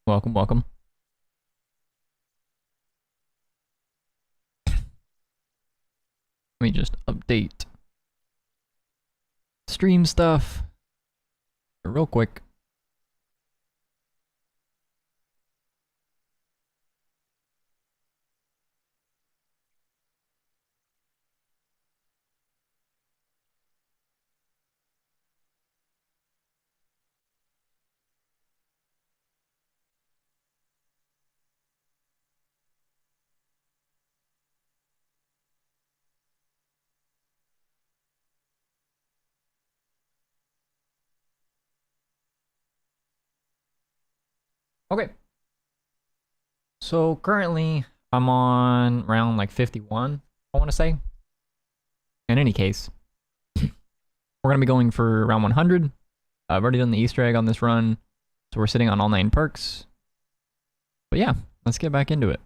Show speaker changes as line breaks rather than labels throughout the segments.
Welcome, welcome. Let me just update stream stuff real quick. Okay. So currently I'm on round like 51, I want to say. In any case, we're going to be going for round 100. I've already done the Easter egg on this run, so we're sitting on all 9 perks. But yeah, let's get back into it.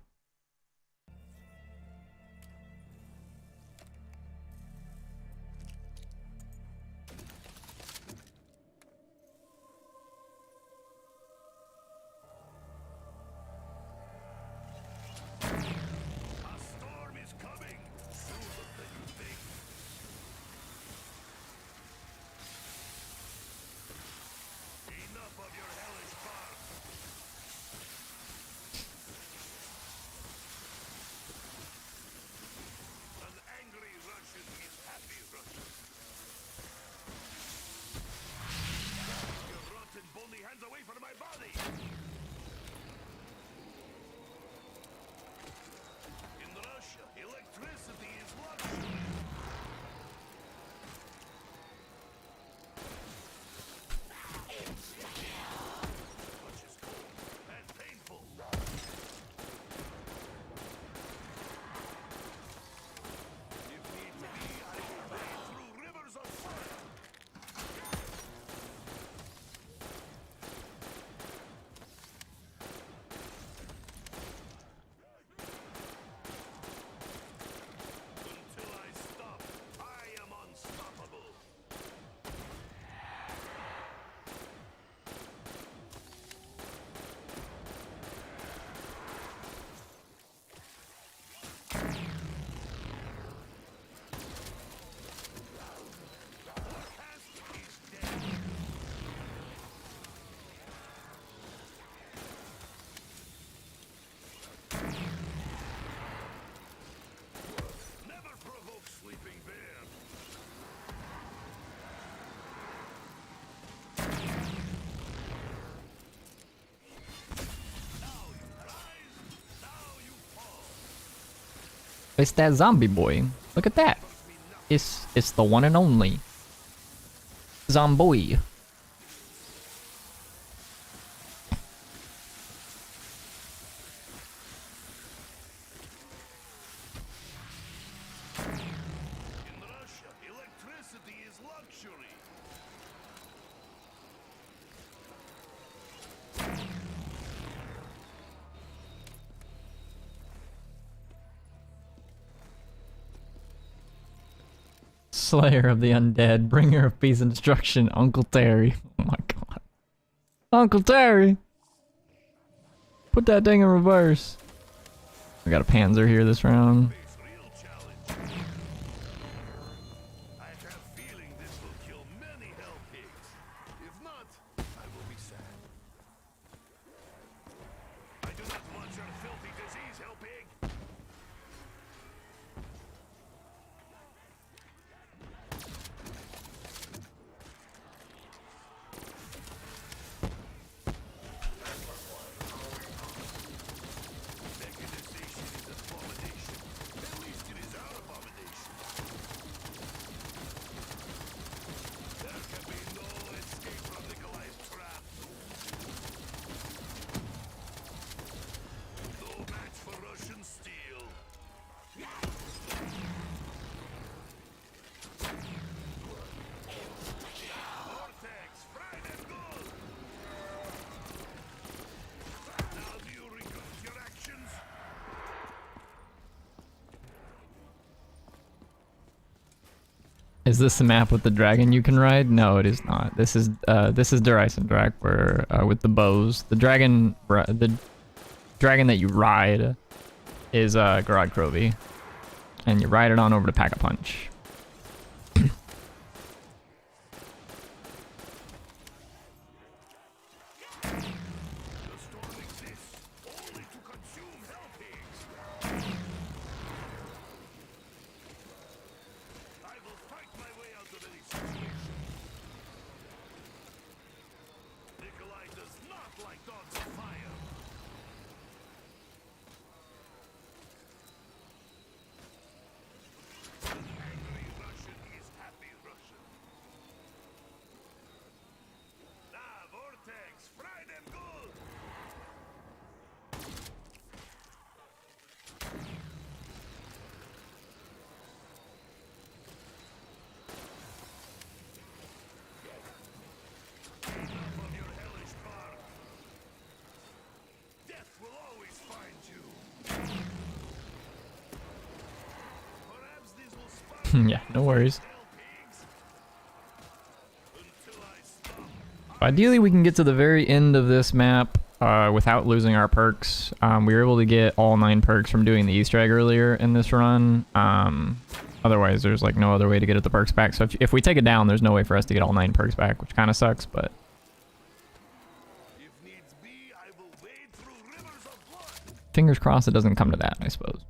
It's that zombie boy. Look at that. It's the one and only Zomboy. Slayer of the Undead, Bringer of Peace and Destruction, Uncle Terry. Oh my god. Uncle Terry! Put that thing in reverse. We got a Panzer here this round. Is this the map with the dragon you can ride? No, it is not. This is Der Eisendrache, where with the bows, the dragon that you ride is Garad Krovi, and you ride it on over to Pack a Punch. Yeah, no worries. Ideally, we can get to the very end of this map without losing our perks. We were able to get all 9 perks from doing the Easter egg earlier in this run. Otherwise, there's like no other way to get the perks back. So if we take it down, there's no way for us to get all 9 perks back, which kind of sucks, but... Fingers crossed it doesn't come to that, I suppose.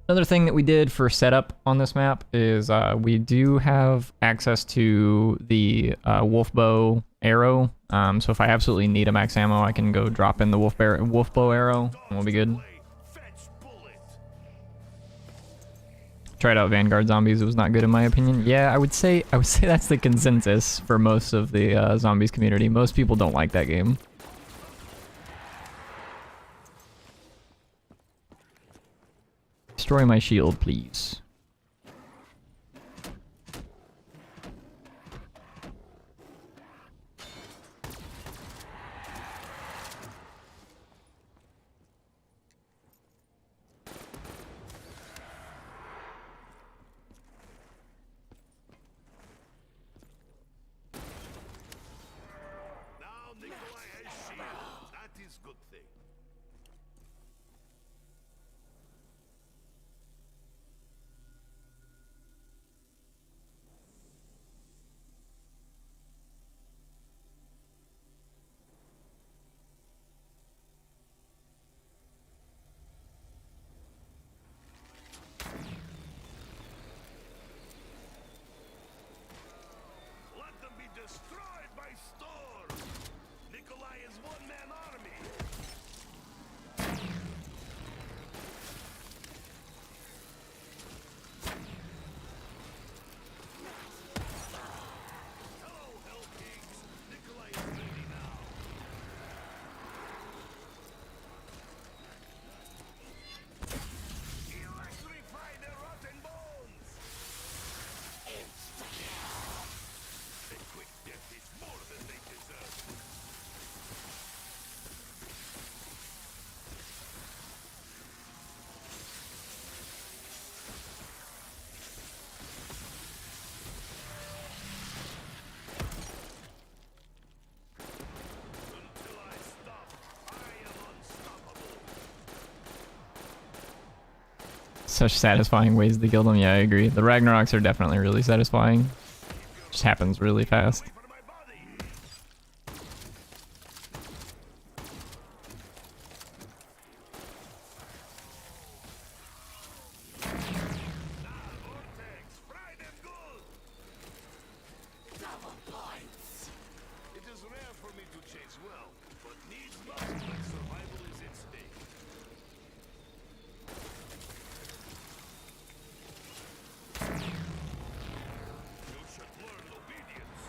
Another thing that we did for setup on this map is we do have access to the wolf bow arrow. So if I absolutely need a max ammo, I can go drop in the wolf bow arrow, and we'll be good. Tried out Vanguard zombies. It was not good in my opinion. Yeah, I would say that's the consensus for most of the zombies community. Most people don't like that game. Destroy my shield, please.
Now Nikolai has shield. That is good thing. Destroyed by storm. Nikolai is one-man army. Hello, Hell Kings. Nikolai is ready now. Electrify the rotten bones. A quick death is more than they deserve. Until I stop, I am unstoppable.
Such satisfying ways to kill them. Yeah, I agree. The Ragnaroks are definitely really satisfying. Just happens really fast.
For my body. Vortex, fried and good. Double points. It is rare for me to chase well, but needs must when survival is at stake. You should learn obedience.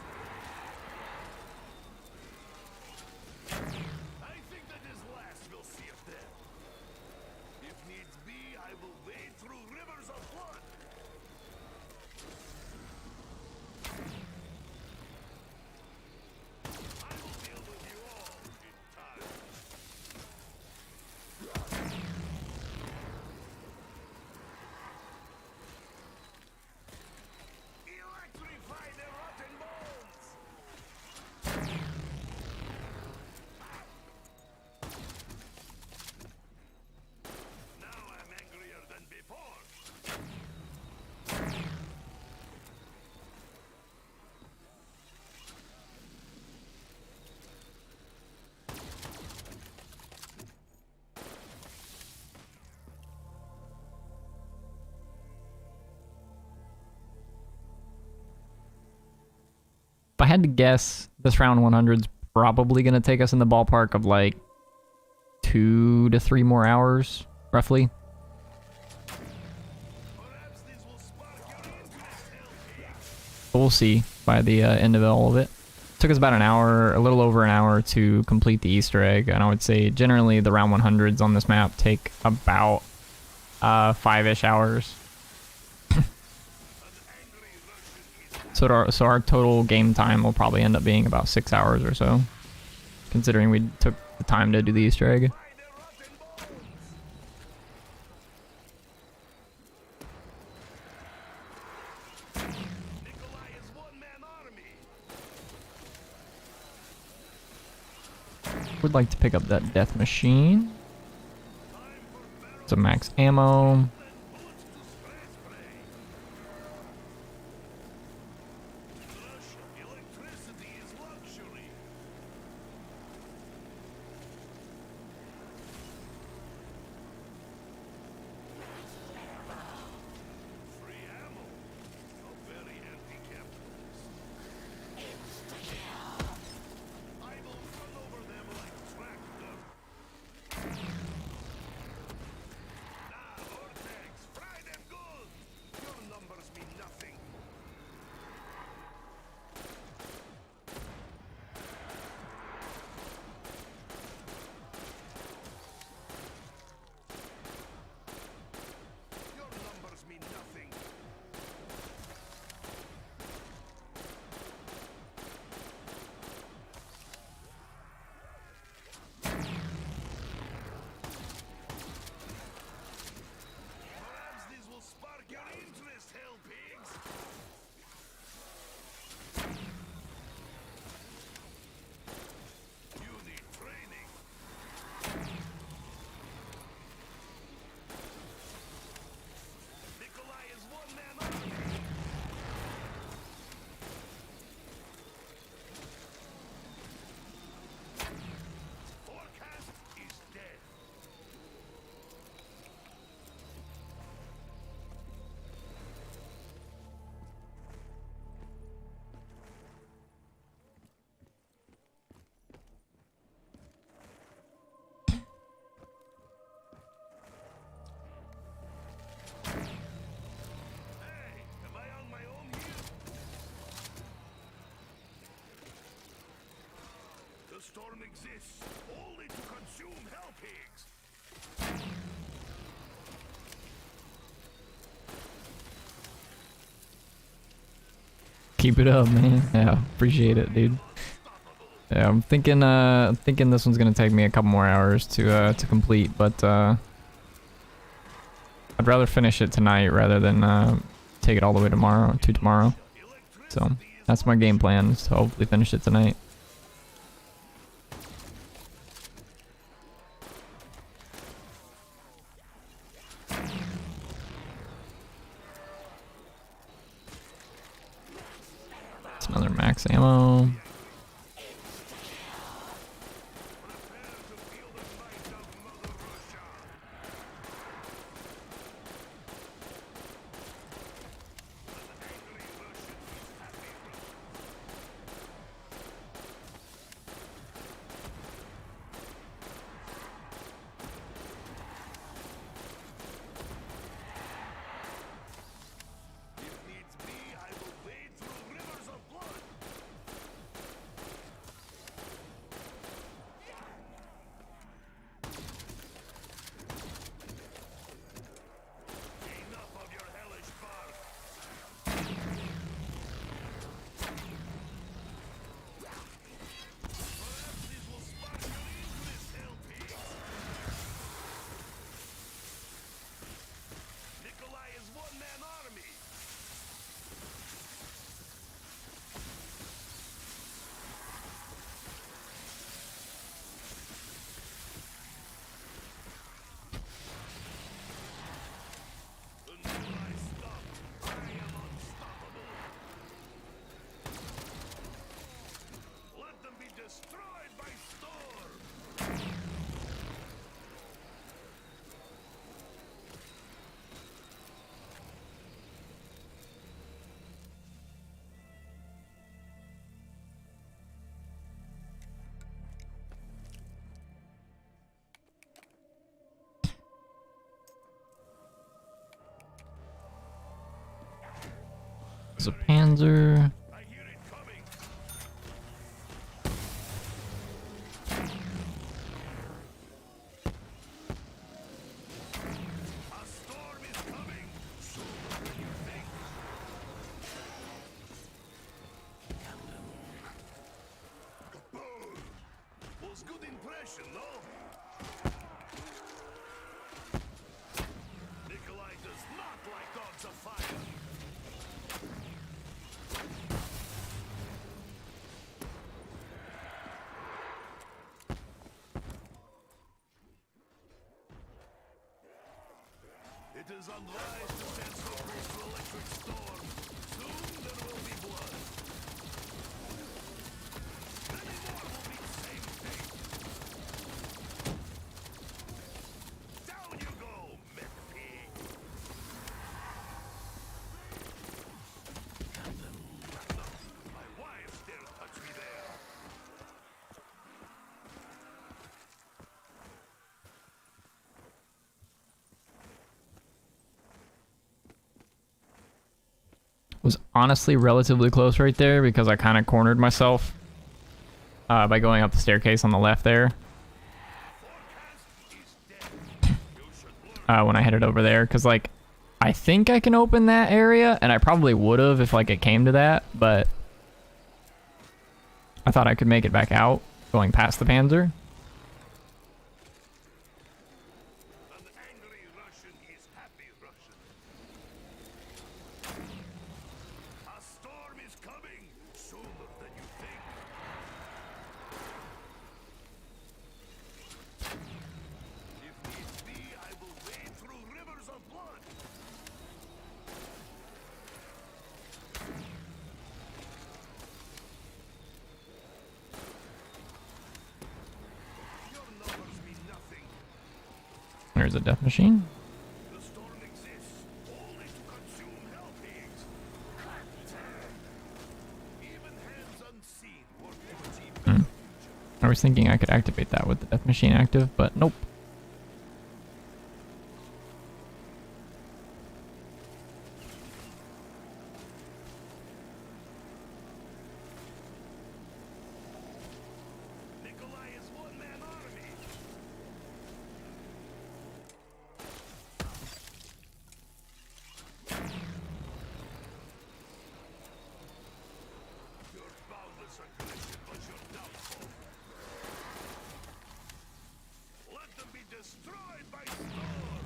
I had to guess, this round 100's probably going to take us in the ballpark of like 2 to 3 more hours, roughly. But we'll see by the end of all of it. Took us about an hour, a little over an hour to complete the Easter egg, and I would say generally the round 100s on this map take about 5-ish hours. So our total game time will probably end up being about 6 hours or so, considering we took the time to do the Easter egg. Would like to pick up that death machine. Some max ammo.
The storm exists only to consume hell pigs.
Keep it up, man. Yeah, appreciate it, dude. Yeah, I'm thinking this one's gonna take me a couple more hours to complete, but I'd rather finish it tonight rather than take it all the way tomorrow. So that's my game plan, is to hopefully finish it tonight. It's another max ammo. There's a Panzer.
I hear it coming. A storm is coming. Sooner than you think. Kaboom! Was good impression, no? Nikolai does not like dogs of fire. It is unwise to send so close to electric storm. Soon there will be blood. Many more will be the same fate. Down you go, mech pig. My wife dare touch me there.
Was honestly relatively close right there because I kind of cornered myself by going up the staircase on the left there when I headed over there, because like I think I can open that area, and I probably would have if like it came to that, but I thought I could make it back out going past the Panzer.
An angry Russian is happy Russian. A storm is coming sooner than you think. If needs be, I will wade through rivers of blood. Your numbers mean nothing.
There's a death machine.
The storm exists only to consume hell pigs. Even hands unseen work to achieve better future.
I was thinking I could activate that with the death machine active, but nope.
Nikolai is one-man army. Your boundless aggression was your downfall. Let them be destroyed by storm.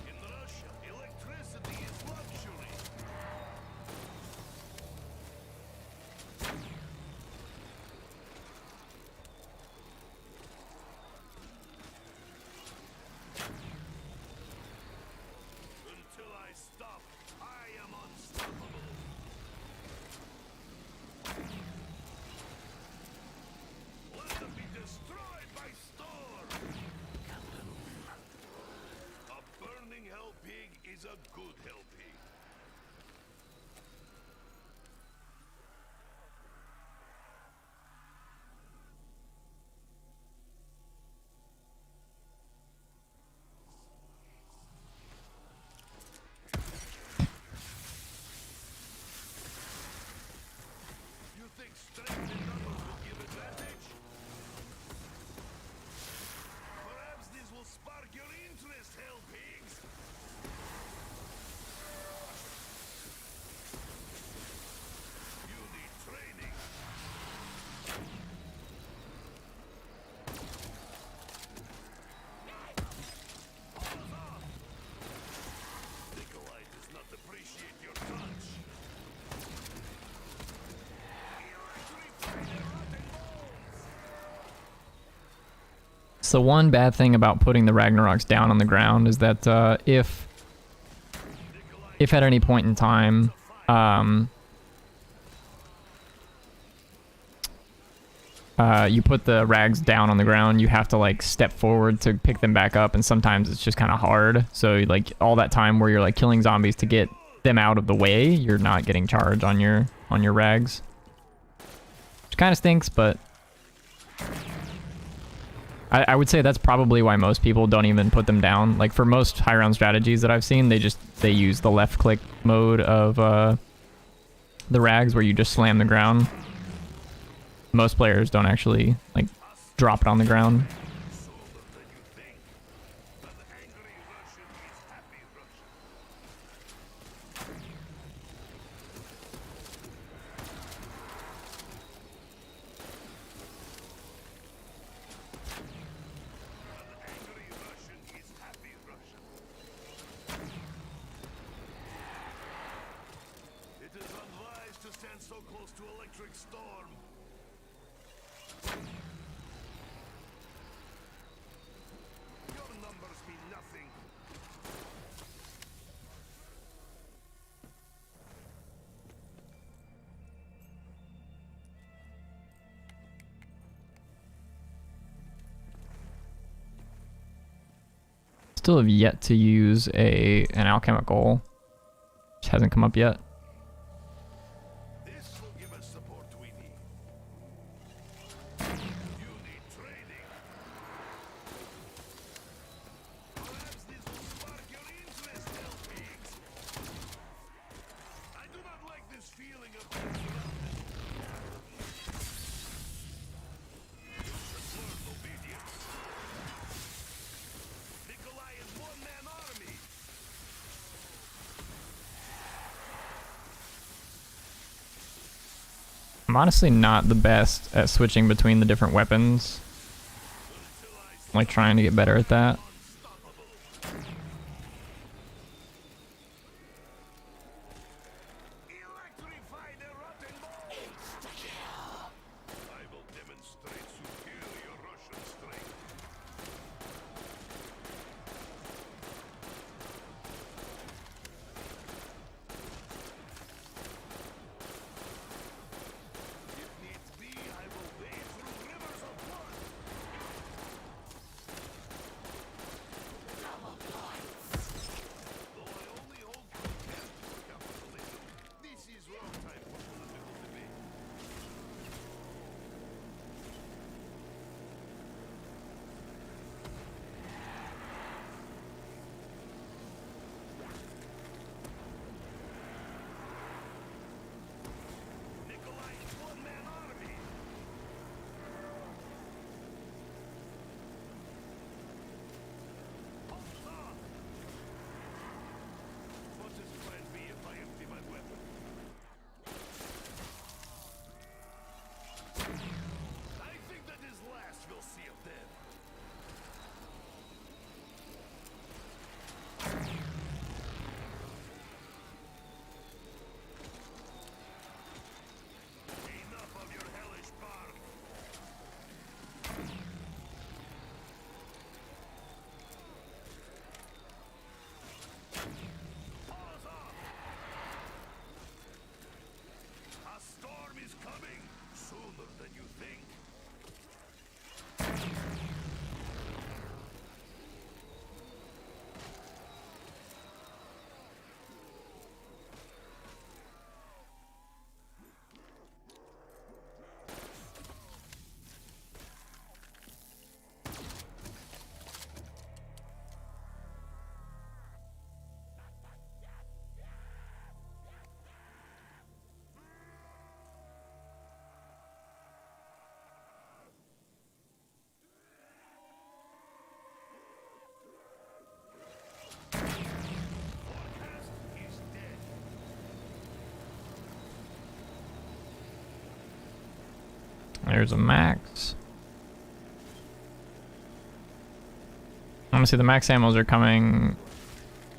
In Russia, electricity is luxury. Until I stop, I am unstoppable. Let them be destroyed by storm. A burning hell pig is a good hell pig. You think strength in numbers will give advantage? Perhaps this will spark your interest, hell pigs. You need training. Pause off. Nikolai does not appreciate your touch. Electrify their rotten bones.
So one bad thing about putting the Ragnaroks down on the ground is that if at any point in time you put the rags down on the ground, you have to like step forward to pick them back up, and sometimes it's just kind of hard. So like all that time where you're like killing zombies to get them out of the way, you're not getting charge on your rags, which kind of stinks. But I would say that's probably why most people don't even put them down. Like for most high round strategies that I've seen, they use the left click mode of the rags where you just slam the ground. Most players don't actually like drop it on the ground. Still have yet to use an alchemical, which hasn't come up yet.
This will give us support we need. You need training. Perhaps this will spark your interest, Elpigs. I do not like this feeling of being surrounded. You should learn obedience. Nikolai is one-man army.
I'm honestly not the best at switching between the different weapons. I'm like trying to get better at that.
Electrify the rotten bones. I will demonstrate superior Russian strength. If needs be, I will wade through rivers of blood. Though I only hold contempt for capitalism, this is wrong time for political debate. Nikolai is one-man army. Hold on. What is plan B if I empty my weapon? I think that is last we'll see of them. Enough of your hellish bark. Pause off! A storm is coming sooner than you think. Forecast is dead.
There's a max. Honestly, the max ammos are coming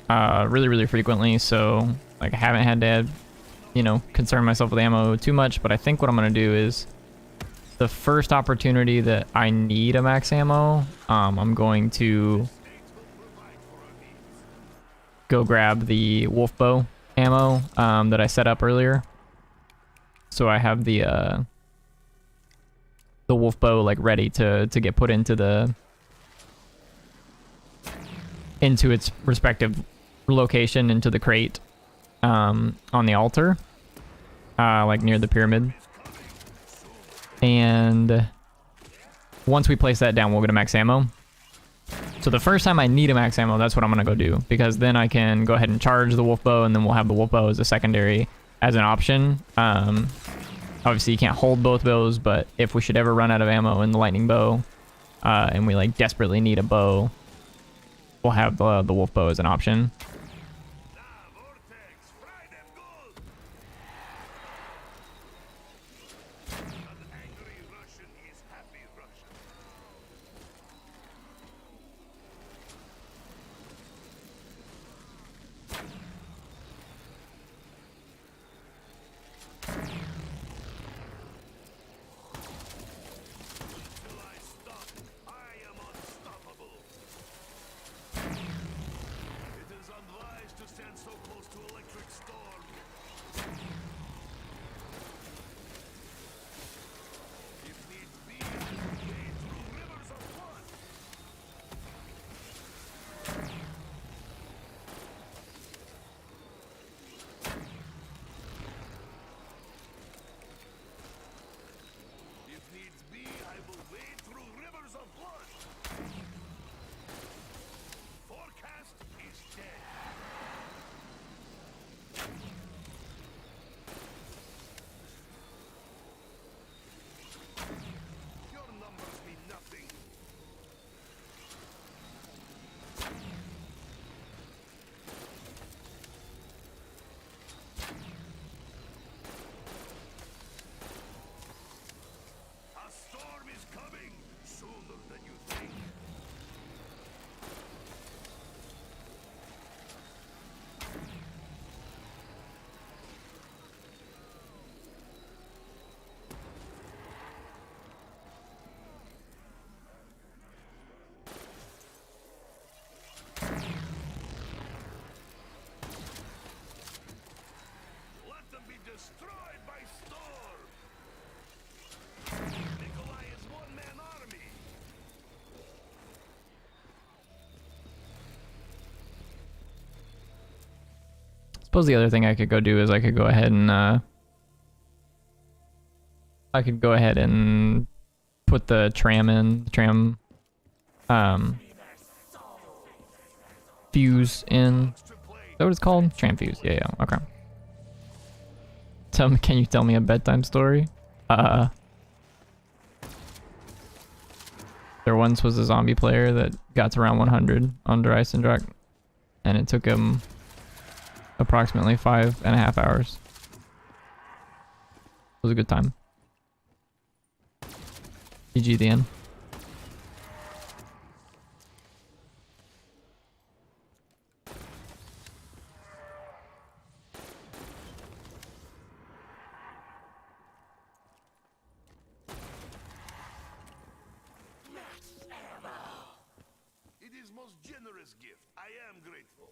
really frequently, so like I haven't had to, you know, concern myself with ammo too much. But I think what I'm gonna do is the first opportunity that I need a max ammo, I'm going to go grab the wolf bow ammo that I set up earlier. So I have the the wolf bow like ready to get put into its respective location into the crate on the altar, like near the pyramid. And once we place that down, we'll get a max ammo. So the first time I need a max ammo, that's what I'm gonna go do, because then I can go ahead and charge the wolf bow, and then we'll have the wolf bow as a secondary as an option. Obviously you can't hold both bows, but if we should ever run out of ammo in the lightning bow, and we like desperately need a bow, we'll have the wolf bow as an option.
Destroyed by storm. Nikolai is one-man army.
Suppose the other thing I could go do is I could go ahead and put the tram fuse in. Is that what it's called? Tram fuse. Yeah, okay. Can you tell me a bedtime story? There once was a zombie player that got to round 100 under Eisendrache, and it took him approximately 5.5 hours. It was a good time. GG the end.
Most generous gift. I am grateful.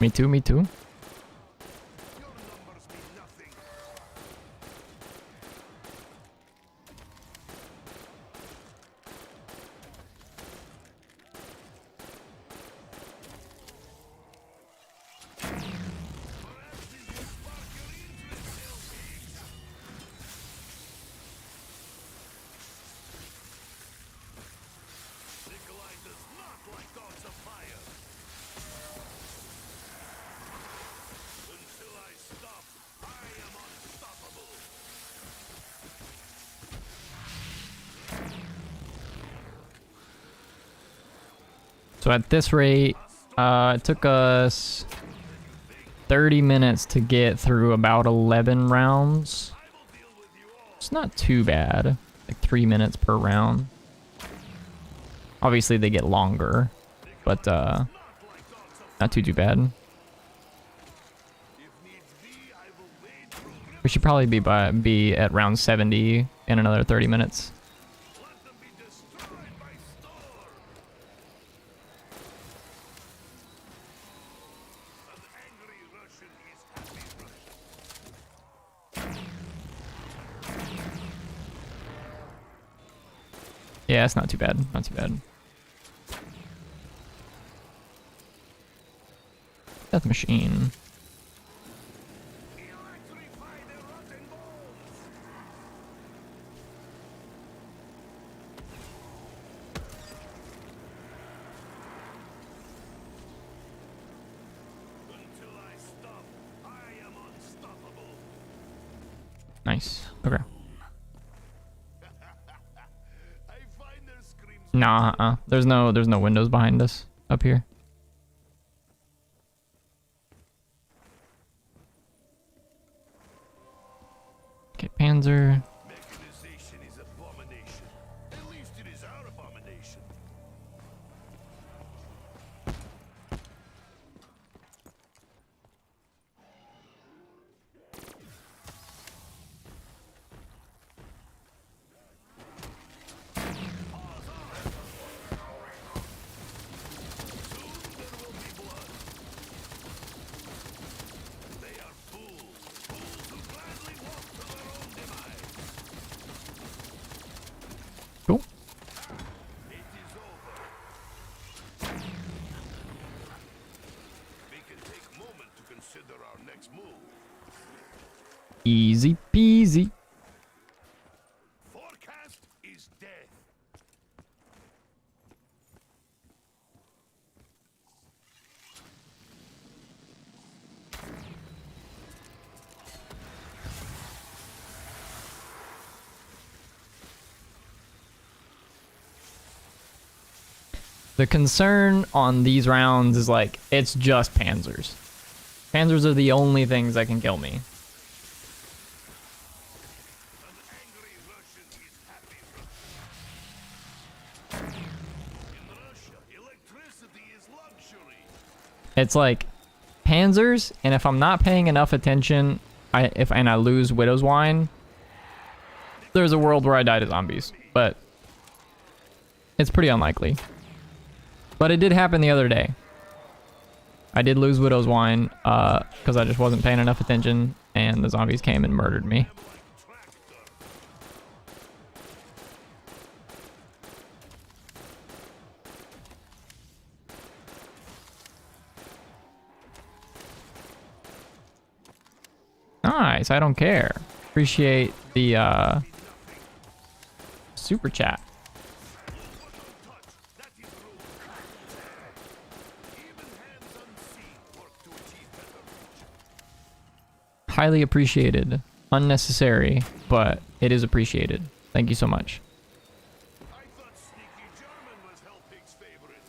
Me too, me too. So at this rate, it took us 30 minutes to get through about 11 rounds. It's not too bad. Like 3 minutes per round. Obviously they get longer, but not too bad. We should probably be at round 70 in another 30 minutes. Yeah, it's not too bad. Not too bad. Death machine. Nice. Okay. Nah, there's no windows behind us up here. Okay, Panzer.
Mechanization is abomination. At least it is our abomination.
Cool.
We can take a moment to consider our next move.
Easy peasy.
Forecast is death.
The concern on these rounds is like, it's just panzers. Panzers are the only things that can kill me.
An angry Russian is happy. In Russia, electricity is luxury.
It's like panzers, and if I'm not paying enough attention, I lose Widow's Wine, there's a world where I die to zombies, but it's pretty unlikely. But it did happen the other day. I did lose Widow's Wine because I just wasn't paying enough attention, and the zombies came and murdered me. Nice, I don't care. Appreciate the super chat. Highly appreciated. Unnecessary, but it is appreciated. Thank you so much.
I thought sneaky German was Hellpig's favorite.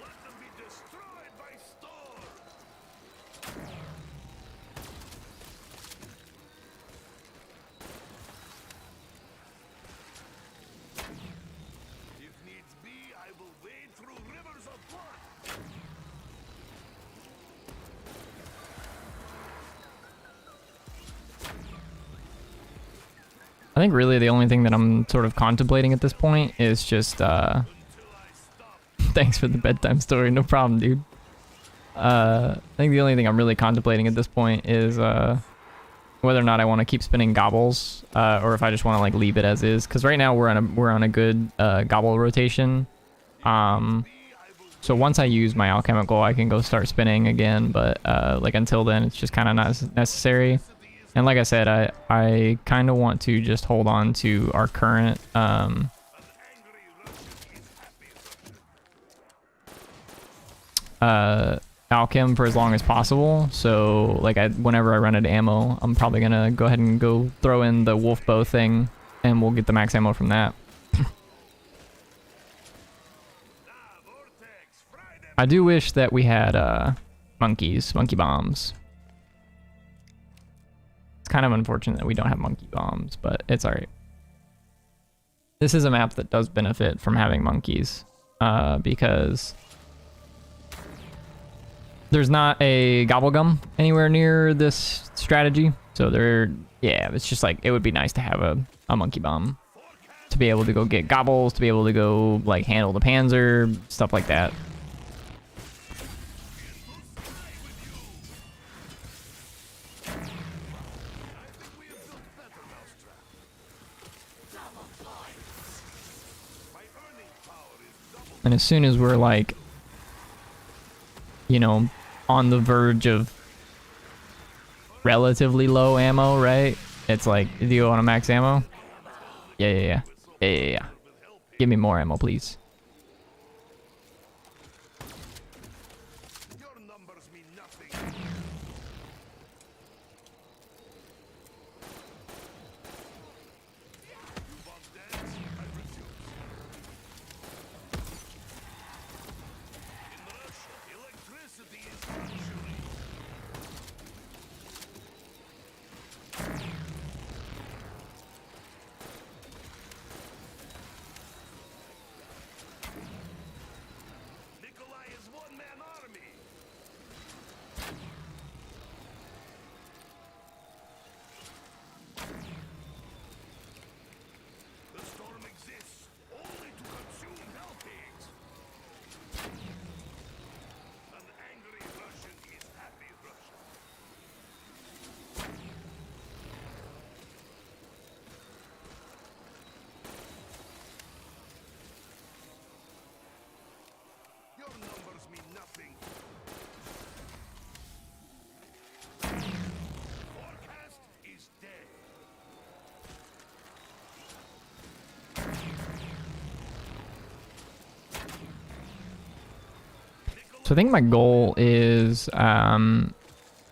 Let them be destroyed by storm. If needs be, I will wade through rivers of blood.
I think really the only thing that I'm sort of contemplating at this point is just, thanks for the bedtime story, no problem, dude. I think the only thing I'm really contemplating at this point is, whether or not I want to keep spinning gobbles, or if I just want to like leave it as is. Because right now we're on a good gobble rotation. So once I use my alchemical, I can go start spinning again. But like until then, it's just kind of not necessary. And like I said, I kind of want to just hold on to our current alchem for as long as possible. So like whenever I run out of ammo, I'm probably gonna go ahead and go throw in the wolf bow thing, and we'll get the max ammo from that. I do wish that we had monkey bombs. It's kind of unfortunate that we don't have monkey bombs, but it's alright. This is a map that does benefit from having monkeys, because there's not a gobblegum anywhere near this strategy. So yeah, it's just like, it would be nice to have a monkey bomb to be able to go get gobbles, to be able to go like handle the panzer, stuff like that. And as soon as we're like, you know, on the verge of relatively low ammo, right? It's like, do you want a max ammo? Yeah. Give me more ammo, please.
Your numbers mean nothing. You want dance? I refuse. In Russia, electricity is luxury. Nikolai is one-man army. The storm exists only to consume helpings. An angry Russian is happy Russian. Your numbers mean nothing. Forecast is dead.
So I think my goal is, I don't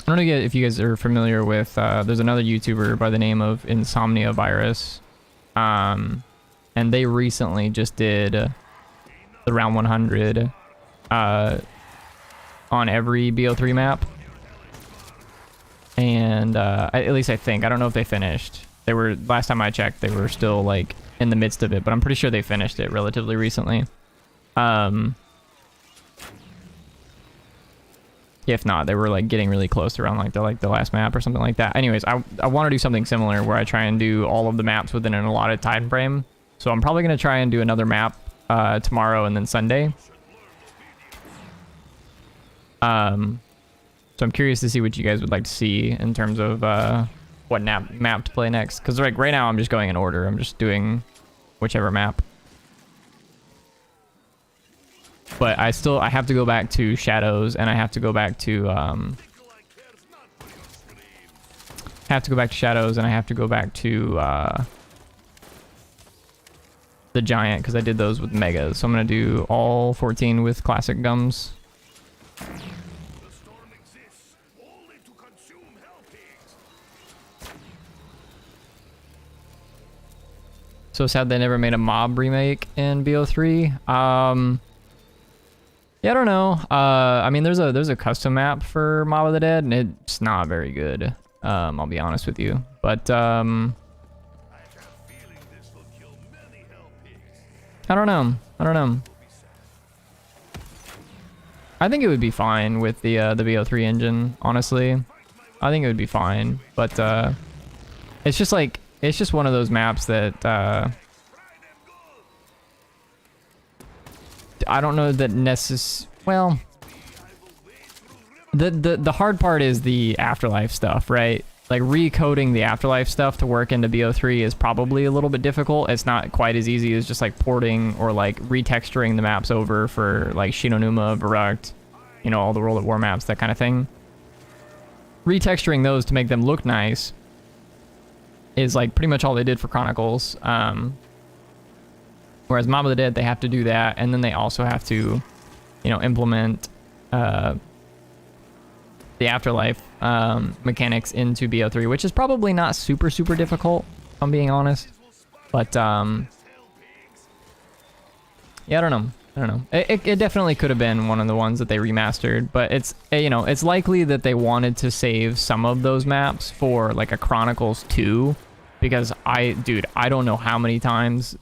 know if you guys are familiar with, there's another YouTuber by the name of Insomnia Virus. And they recently just did the round 100 on every BO3 map. And at least I think, I don't know if they finished. They were, last time I checked, they were still like in the midst of it, but I'm pretty sure they finished it relatively recently. If not, they were like getting really close around like the last map or something like that. Anyways, I want to do something similar where I try and do all of the maps within an allotted time frame. So I'm probably going to try and do another map tomorrow and then Sunday. So I'm curious to see what you guys would like to see in terms of what map to play next. Because like right now I'm just going in order. I'm just doing whichever map. But I have to go back to Shadows, and I have to go back to Shadows, and I have to go back to the Giant, because I did those with Megas. So I'm gonna do all 14 with classic gums.
The storm exists only to consume helpings.
So sad they never made a mob remake in BO3. Yeah, I don't know. I mean, there's a custom map for Mob of the Dead, and it's not very good. I'll be honest with you. But
I have a feeling this will kill many helpings.
I don't know. I think it would be fine with the BO3 engine. Honestly, I think it would be fine. But it's just like one of those maps that. I don't know that well, the hard part is the Afterlife stuff, right? Like recoding the Afterlife stuff to work into BO3 is probably a little bit difficult. It's not quite as easy as just like porting or like retexturing the maps over for like Shinonuma, Verrucht, you know, all the World at War maps, that kind of thing. Retexturing those to make them look nice is like pretty much all they did for Chronicles. Whereas Mob of the Dead, they have to do that, and then they also have to, you know, implement the Afterlife mechanics into BO3, which is probably not super difficult, if I'm being honest. But yeah, I don't know. I don't know. It definitely could have been one of the ones that they remastered, but it's, you know, it's likely that they wanted to save some of those maps for like a Chronicles 2, because I don't know how many times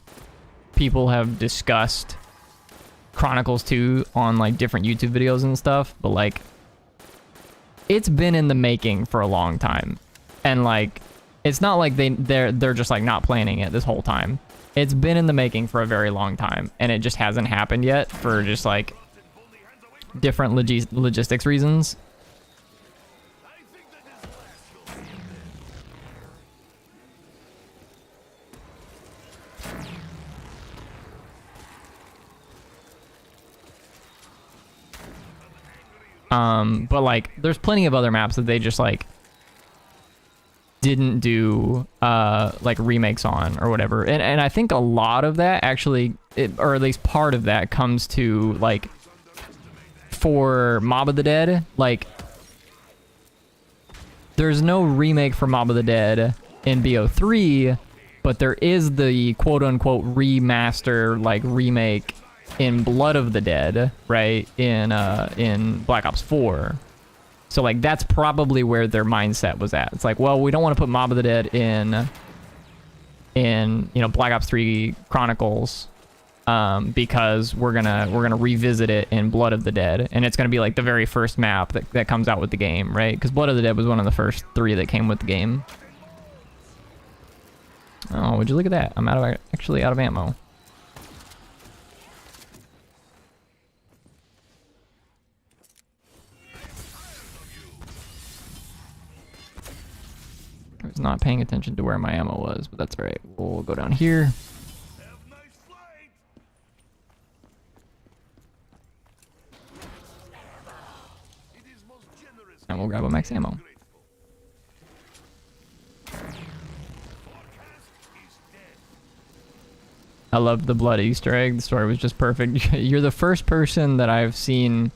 people have discussed Chronicles 2 on like different YouTube videos and stuff, but like it's been in the making for a long time. And like it's not like they're just like not planning it this whole time. It's been in the making for a very long time, and it just hasn't happened yet for just like different logistics reasons. But like there's plenty of other maps that they just like didn't do like remakes on or whatever, and I think a lot of that actually, or at least part of that, comes to like for Mob of the Dead. Like there's no remake for Mob of the Dead in BO3, but there is the quote-unquote remaster, like remake in Blood of the Dead, right, in Black Ops 4. So like that's probably where their mindset was at. It's like, well, we don't want to put Mob of the Dead in you know, Black Ops 3 Chronicles, because we're gonna revisit it in Blood of the Dead, and it's gonna be like the very first map that comes out with the game, right? Because Blood of the Dead was one of the first 3 that came with the game. Oh, would you look at that? I'm actually out of ammo. I was not paying attention to where my ammo was, but that's all right. We'll go down here. And we'll grab a max ammo. I loved the blood Easter egg. The story was just perfect. You're the first person that I've seen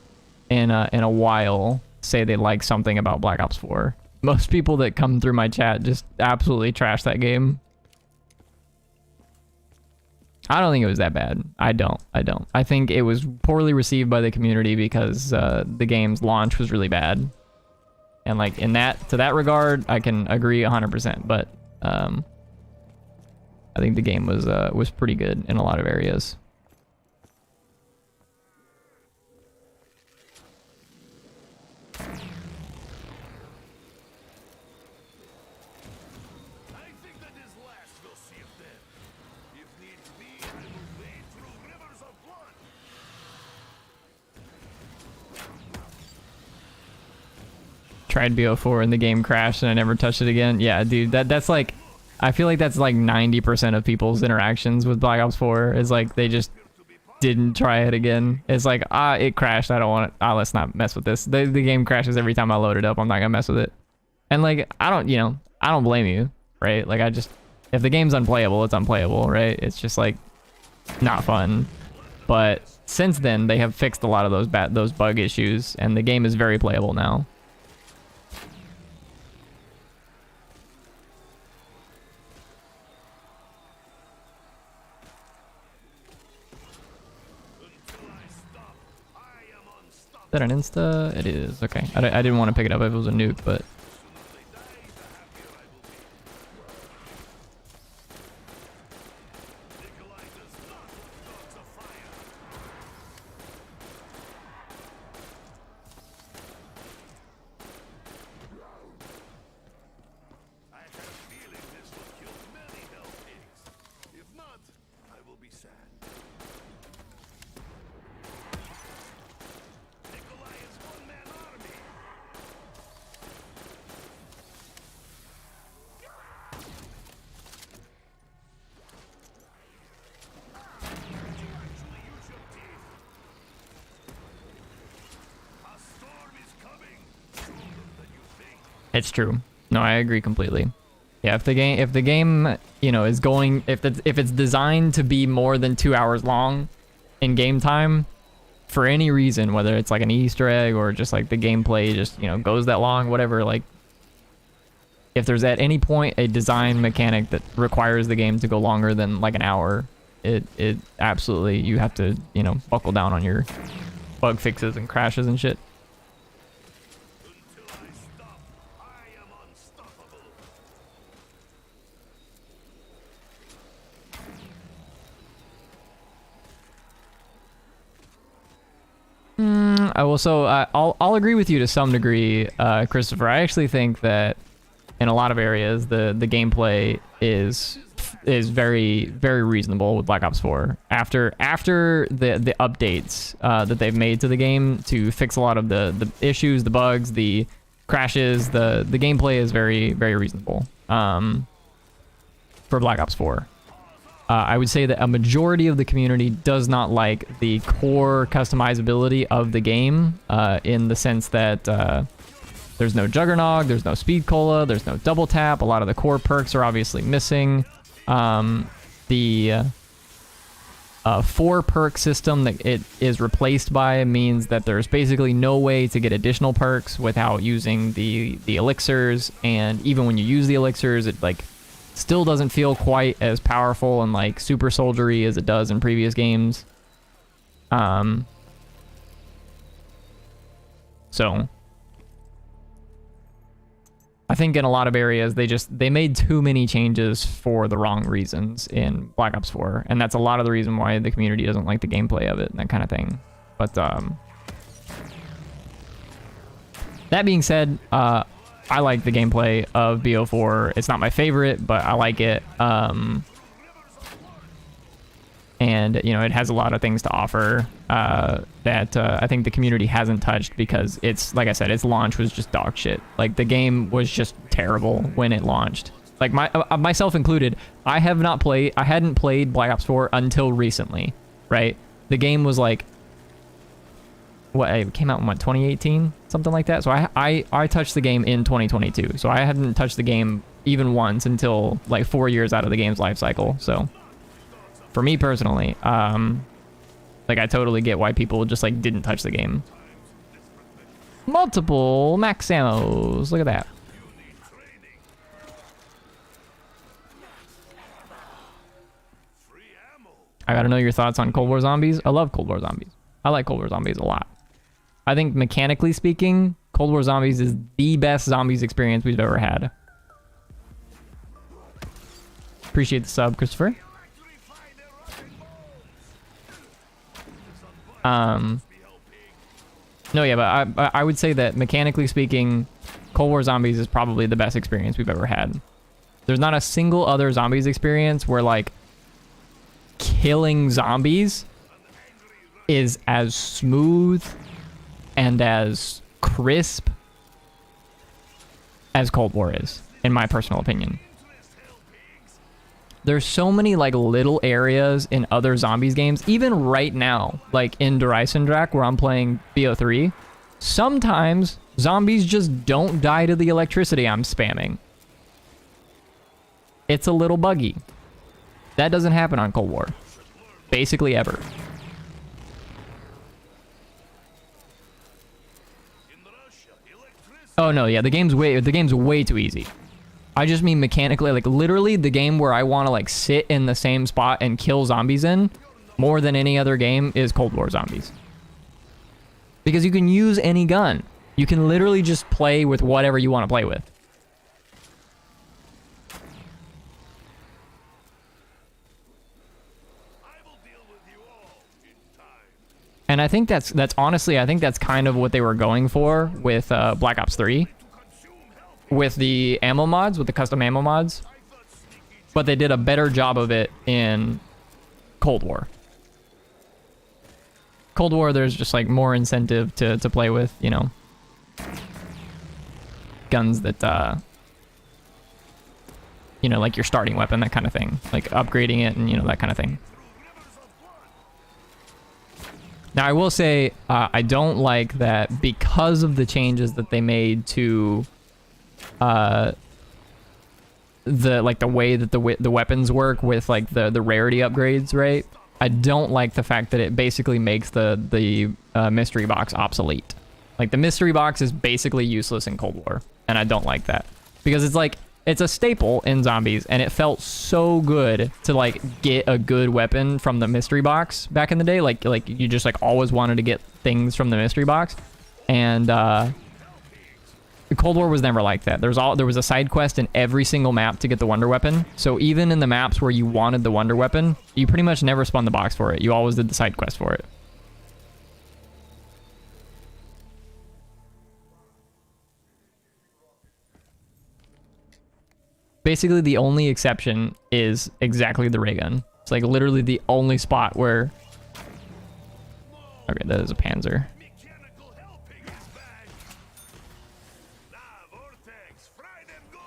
in a while say they like something about Black Ops 4. Most people that come through my chat just absolutely trash that game. I don't think it was that bad. I don't. I think it was poorly received by the community because the game's launch was really bad. And like to that regard, I can agree 100%. But I think the game was pretty good in a lot of areas. Tried BO4 and the game crashed and I never touched it again. Yeah, dude, that's like, I feel like that's like 90% of people's interactions with Black Ops 4 is like they just didn't try it again. It's like, it crashed. I don't want it. Let's not mess with this. The game crashes every time I load it up. I'm not gonna mess with it. And like, I don't blame you, right? Like if the game's unplayable, it's unplayable, right? It's just like not fun. But since then, they have fixed a lot of those bug issues, and the game is very playable now. Is that an insta? It is. Okay. I didn't want to pick it up if it was a nuke, but... It's true. No, I agree completely. Yeah, if the game, you know, is going, if it's designed to be more than 2 hours long in game time, for any reason, whether it's like an Easter egg or just like the gameplay just, you know, goes that long, whatever, like, if there's at any point a design mechanic that requires the game to go longer than like an hour, it absolutely, you have to, you know, buckle down on your bug fixes and crashes and shit.
Until I stop, I am unstoppable.
I will. So I'll agree with you to some degree, Christopher. I actually think that in a lot of areas the gameplay is very reasonable with Black Ops 4. After the updates that they've made to the game to fix a lot of the issues, the bugs, the crashes, the gameplay is very reasonable for Black Ops 4. I would say that a majority of the community does not like the core customizability of the game, in the sense that there's no Juggernog, there's no Speed Cola, there's no Double Tap. A lot of the core perks are obviously missing. The 4 perk system that it is replaced by means that there's basically no way to get additional perks without using the elixirs, and even when you use the elixirs, it like still doesn't feel quite as powerful and like super soldiery as it does in previous games. So I think in a lot of areas they made too many changes for the wrong reasons in Black Ops 4, and that's a lot of the reason why the community doesn't like the gameplay of it and that kind of thing. But that being said, I like the gameplay of BO4. It's not my favorite, but I like it. And, you know, it has a lot of things to offer that I think the community hasn't touched, because it's, like I said, its launch was just dog shit. Like, the game was just terrible when it launched. Like, myself included, I hadn't played Black Ops 4 until recently, right? The game was like, what, it came out in what, 2018, something like that. So I touched the game in 2022. So I hadn't touched the game even once until like 4 years out of the game's life cycle. So for me personally, like, I totally get why people just like didn't touch the game. Multiple max ammos. Look at that. I gotta know your thoughts on Cold War Zombies. I love Cold War Zombies. I like Cold War Zombies a lot. I think mechanically speaking, Cold War Zombies is the best zombies experience we've ever had. Appreciate the sub, Christopher. No, yeah, but I would say that mechanically speaking, Cold War Zombies is probably the best experience we've ever had. There's not a single other zombies experience where, like, killing zombies is as smooth and as crisp as Cold War is, in my personal opinion. There's so many like little areas in other zombies games, even right now, like in Eisendrache where I'm playing BO3, sometimes zombies just don't die to the electricity I'm spamming. It's a little buggy. That doesn't happen on Cold War, basically ever. Oh no, yeah, the game's way too easy. I just mean mechanically, like literally the game where I want to like sit in the same spot and kill zombies in more than any other game is Cold War Zombies. Because you can use any gun. You can literally just play with whatever you want to play with. And I think that's honestly, I think that's kind of what they were going for with Black Ops 3. With the ammo mods, with the custom ammo mods. But they did a better job of it in Cold War. Cold War, there's just like more incentive to play with, you know, guns that, you know, like your starting weapon, that kind of thing. Like upgrading it and, you know, that kind of thing. Now, I will say, I don't like that because of the changes that they made to the way that the weapons work with like the rarity upgrades, right? I don't like the fact that it basically makes the mystery box obsolete. Like the mystery box is basically useless in Cold War, and I don't like that because it's like it's a staple in zombies, and it felt so good to like get a good weapon from the mystery box back in the day. Like you just like always wanted to get things from the mystery box, and Cold War was never like that. There was a side quest in every single map to get the wonder weapon. So even in the maps where you wanted the wonder weapon, you pretty much never spun the box for it. You always did the side quest for it. Basically, the only exception is exactly the ray gun. It's like literally the only spot where... Okay, that is a Panzer.
Mechanical helping is back. Now, Vortex, fry them good.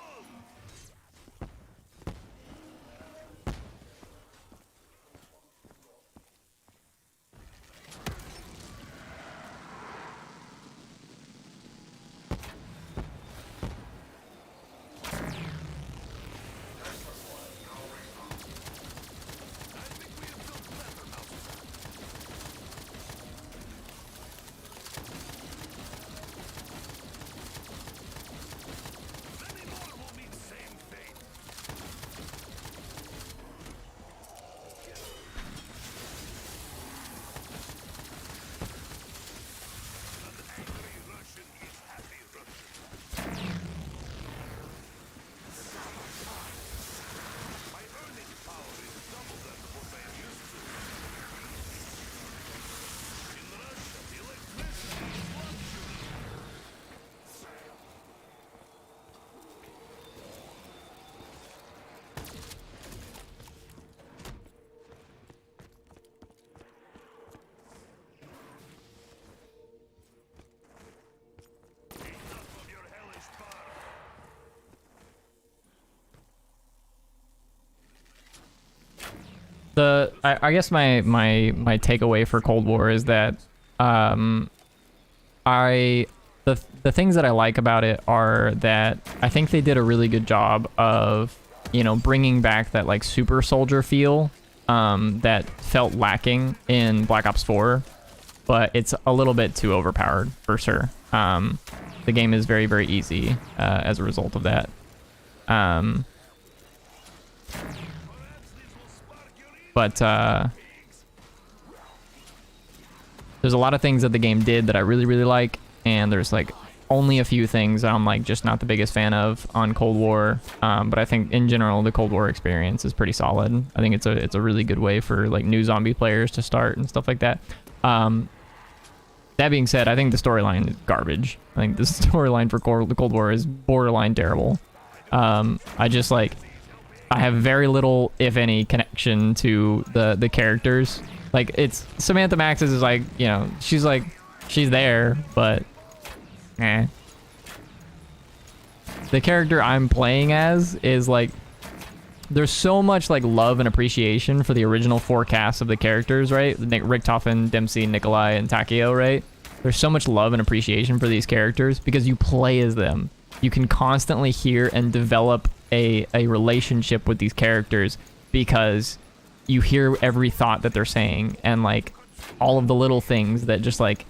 Many more will meet same fate. An angry Russian is happy Russian. My earning power is double that of what I used to. In Russia, the electricity is luxury. Enough of your hellish power.
I guess my takeaway for Cold War is that the things that I like about it are that I think they did a really good job of, you know, bringing back that like super soldier feel that felt lacking in Black Ops 4, but it's a little bit too overpowered for sure. The game is very, very easy as a result of that. But there's a lot of things that the game did that I really, really like, and there's like only a few things that I'm like just not the biggest fan of on Cold War. But I think in general the Cold War experience is pretty solid. I think it's a really good way for like new zombie players to start and stuff like that. That being said, I think the storyline is garbage. I think the storyline for Cold War is borderline terrible. I just like, I have very little, if any, connection to the characters. Like, it's Samantha Maxis is like, you know, she's there, but the character I'm playing as is like, there's so much like love and appreciation for the original 4 casts of the characters, right? Richtofen, Dempsey, Nikolai, and Takeo, right? There's so much love and appreciation for these characters because you play as them. You can constantly hear and develop a relationship with these characters because you hear every thought that they're saying, and like all of the little things that just like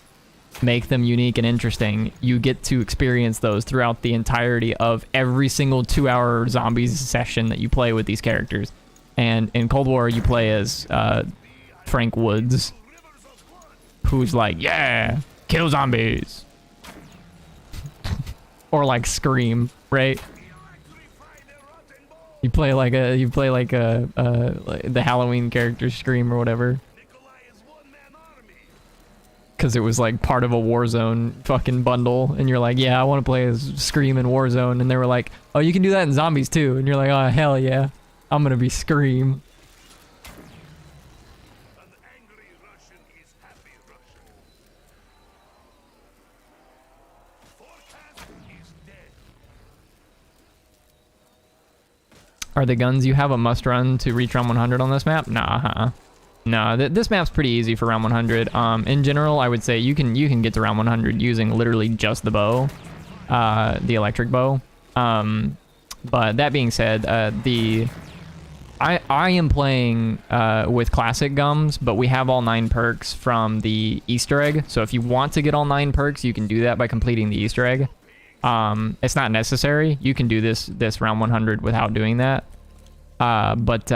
make them unique and interesting. You get to experience those throughout the entirety of every single 2-hour zombies session that you play with these characters. And in Cold War, you play as Frank Woods, who's like, yeah, kill zombies. Or like Scream, right? You play like the Halloween character Scream or whatever. Because it was like part of a Warzone fucking bundle, and you're like, yeah, I want to play as Scream in Warzone, and they were like, oh, you can do that in zombies too, and you're like, oh, hell yeah, I'm gonna be Scream.
An angry Russian is happy Russian. Forecast is dead.
Are the guns you have a must run to reach round 100 on this map? Nah, No, this map's pretty easy for round 100. In general, I would say you can get to round 100 using literally just the bow, the electric bow. But that being said, I am playing with classic gums, but we have all 9 perks from the Easter egg. So if you want to get all 9 perks, you can do that by completing the Easter egg. It's not necessary. You can do this round 100 without doing that. But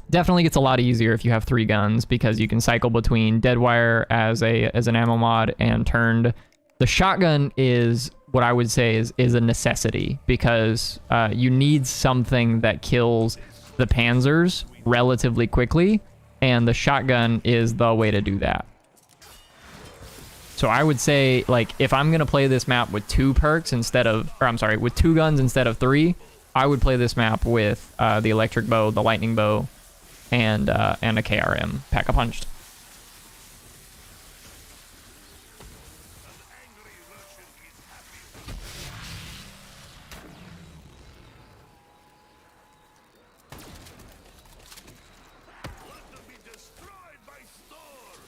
definitely gets a lot easier if you have 3 guns, because you can cycle between Deadwire as an ammo mod and Turned. The shotgun is what I would say is a necessity, because you need something that kills the Panzers relatively quickly, and the shotgun is the way to do that. So I would say, like, if I'm gonna play this map with 2 perks instead of, or I'm sorry, with 2 guns instead of 3, I would play this map with the electric bow, the lightning bow, and a KRM, Pack-a-Punched.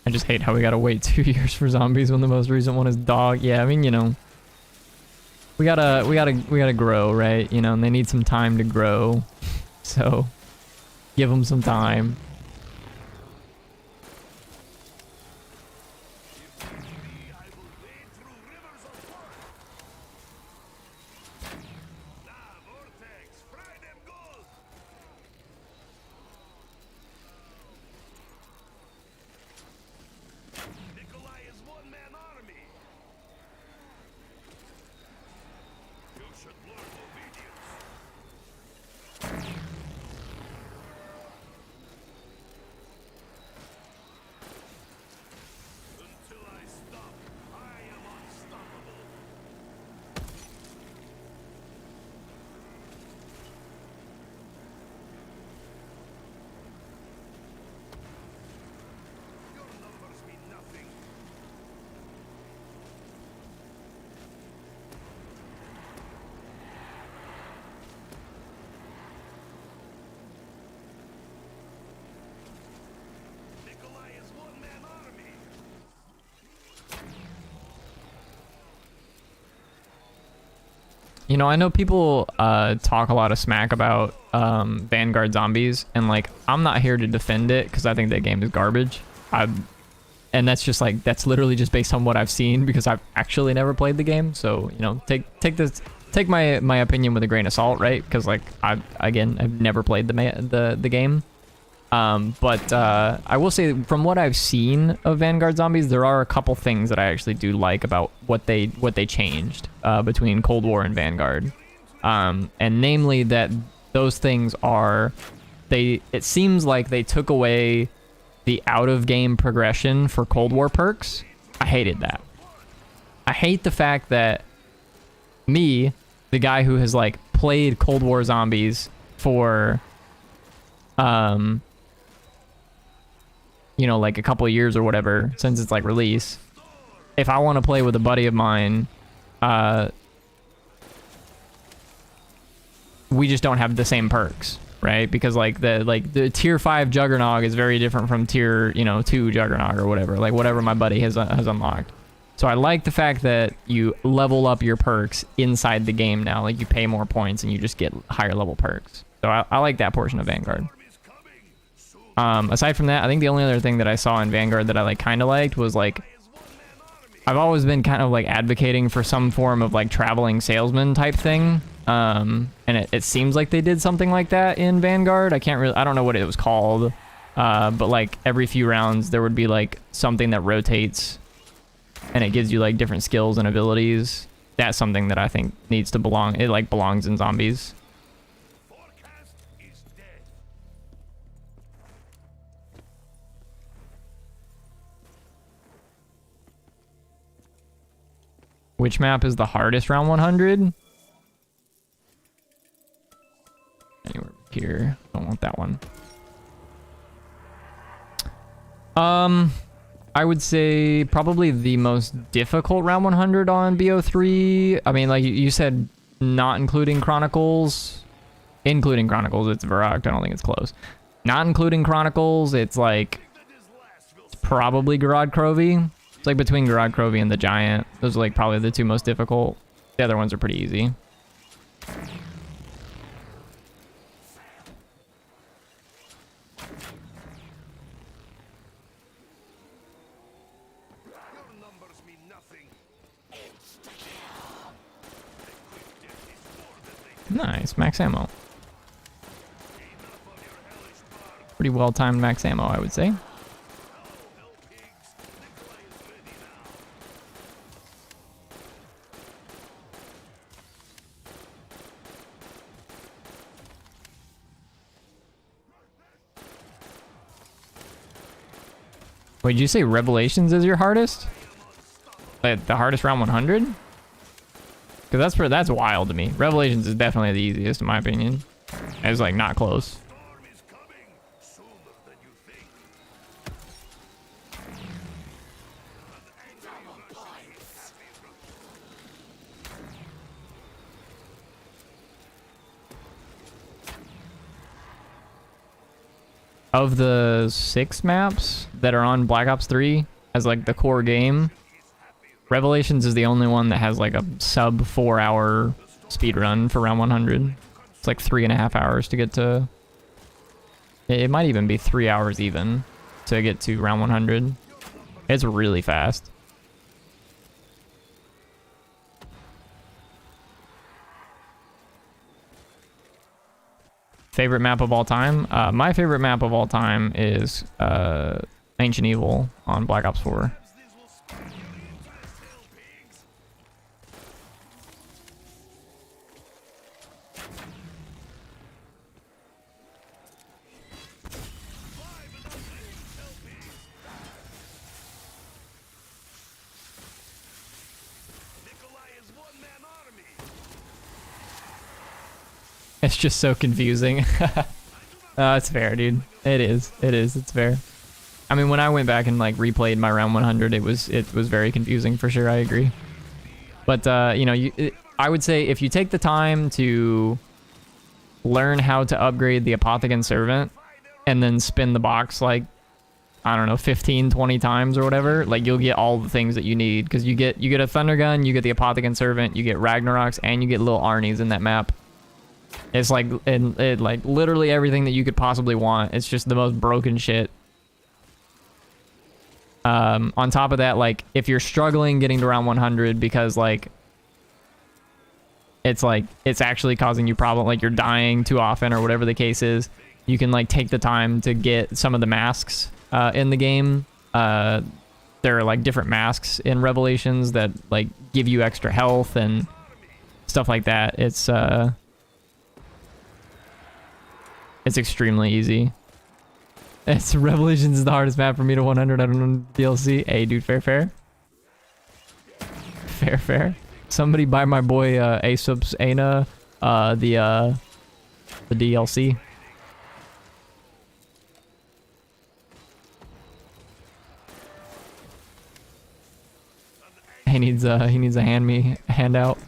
I just hate how we gotta wait 2 years for zombies when the most recent one is dog. Yeah, I mean, you know, we gotta grow, right? You know, and they need some time to grow, so give them some time. You know, I know people talk a lot of smack about Vanguard zombies, and like, I'm not here to defend it because I think that game is garbage. And that's just like, that's literally just based on what I've seen, because I've actually never played the game. So, you know, take my opinion with a grain of salt, right? Because like, I've never played the game. But I will say, from what I've seen of Vanguard zombies, there are a couple things that I actually do like about what they changed between Cold War and Vanguard, and namely that those things are, it seems like they took away the out of game progression for Cold War perks. I hated that. I hate the fact that me, the guy who has like played Cold War zombies for you know, like a couple of years or whatever since its like release, if I want to play with a buddy of mine, we just don't have the same perks, right? Because like the tier 5 Juggernog is very different from tier, you know, 2 Juggernog or whatever, like whatever my buddy has unlocked. So I like the fact that you level up your perks inside the game now. Like, you pay more points and you just get higher level perks. So I like that portion of Vanguard. Aside from that, I think the only other thing that I saw in Vanguard that I like kind of liked was like, I've always been kind of like advocating for some form of like traveling salesman type thing. And it seems like they did something like that in Vanguard. I don't know what it was called. But like every few rounds there would be like something that rotates and it gives you like different skills and abilities. That's something that I think needs to belong. It like belongs in zombies. Which map is the hardest round 100? Anywhere here. Don't want that one. I would say probably the most difficult round 100 on BO3. I mean, like you said, not including Chronicles. Including Chronicles, it's Varrock. I don't think it's close. Not including Chronicles, it's like, it's probably Garad Crovey. It's like between Garad Crovey and the Giant. Those are like probably the 2 most difficult. The other ones are pretty easy. Nice, max ammo. Pretty well timed max ammo, I would say. Wait, did you say Revelations is your hardest? Like the hardest round 100? Because that's wild to me. Revelations is definitely the easiest in my opinion. It's like not close. Of the 6 maps that are on Black Ops 3 as like the core game, Revelations is the only one that has like a sub 4-hour speed run for round 100. It's like 3.5 hours to get to. It might even be 3 hours even to get to round 100. It's really fast. Favorite map of all time? My favorite map of all time is Ancient Evil on Black Ops 4. It's just so confusing. It's fair, dude. It is. It's fair. I mean, when I went back and like replayed my round 100, it was very confusing for sure. I agree. But you know, I would say if you take the time to learn how to upgrade the Apothicon Servant and then spin the box like, I don't know, 15, 20 times or whatever, like you'll get all the things that you need, because you get a Thunder Gun, you get the Apothicon Servant, you get Ragnaroks, and you get little Arnie's in that map. It's like like literally everything that you could possibly want. It's just the most broken shit. On top of that, like if you're struggling getting to round 100 because like it's actually causing you problem, like you're dying too often or whatever the case is, you can like take the time to get some of the masks in the game. There are like different masks in Revelations that like give you extra health and stuff like that. It's extremely easy. It's Revelations is the hardest map for me to 100. I don't know DLC. Hey, dude, fair. Somebody buy my boy Aesop's Aina the DLC. He needs a handout.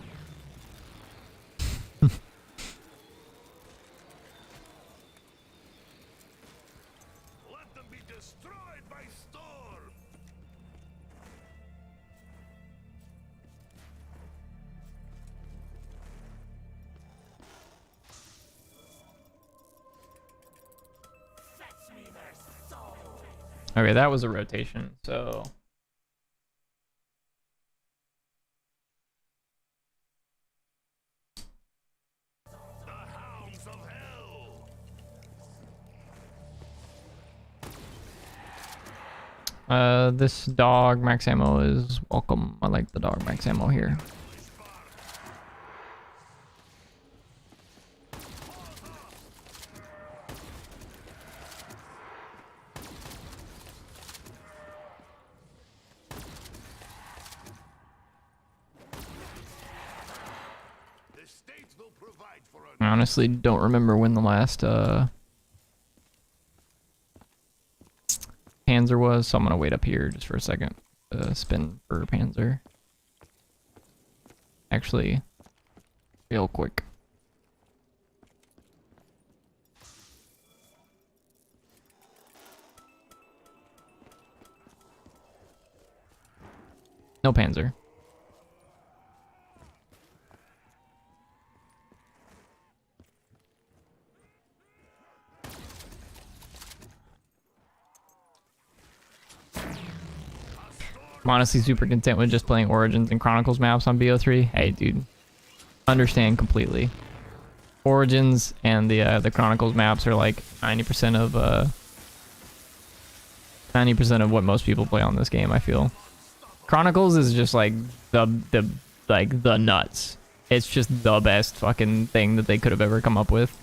Okay, that was a rotation, so...
The hounds of hell.
This dog max ammo is welcome. I like the dog max ammo here. I honestly don't remember when the last Panzer was, so I'm gonna wait up here just for a second to spin for Panzer. Actually, real quick. No Panzer. I'm honestly super content with just playing Origins and Chronicles maps on BO3. Hey, dude. Understand completely. Origins and the Chronicles maps are like 90% of 90% of what most people play on this game, I feel. Chronicles is just like the nuts. It's just the best fucking thing that they could have ever come up with.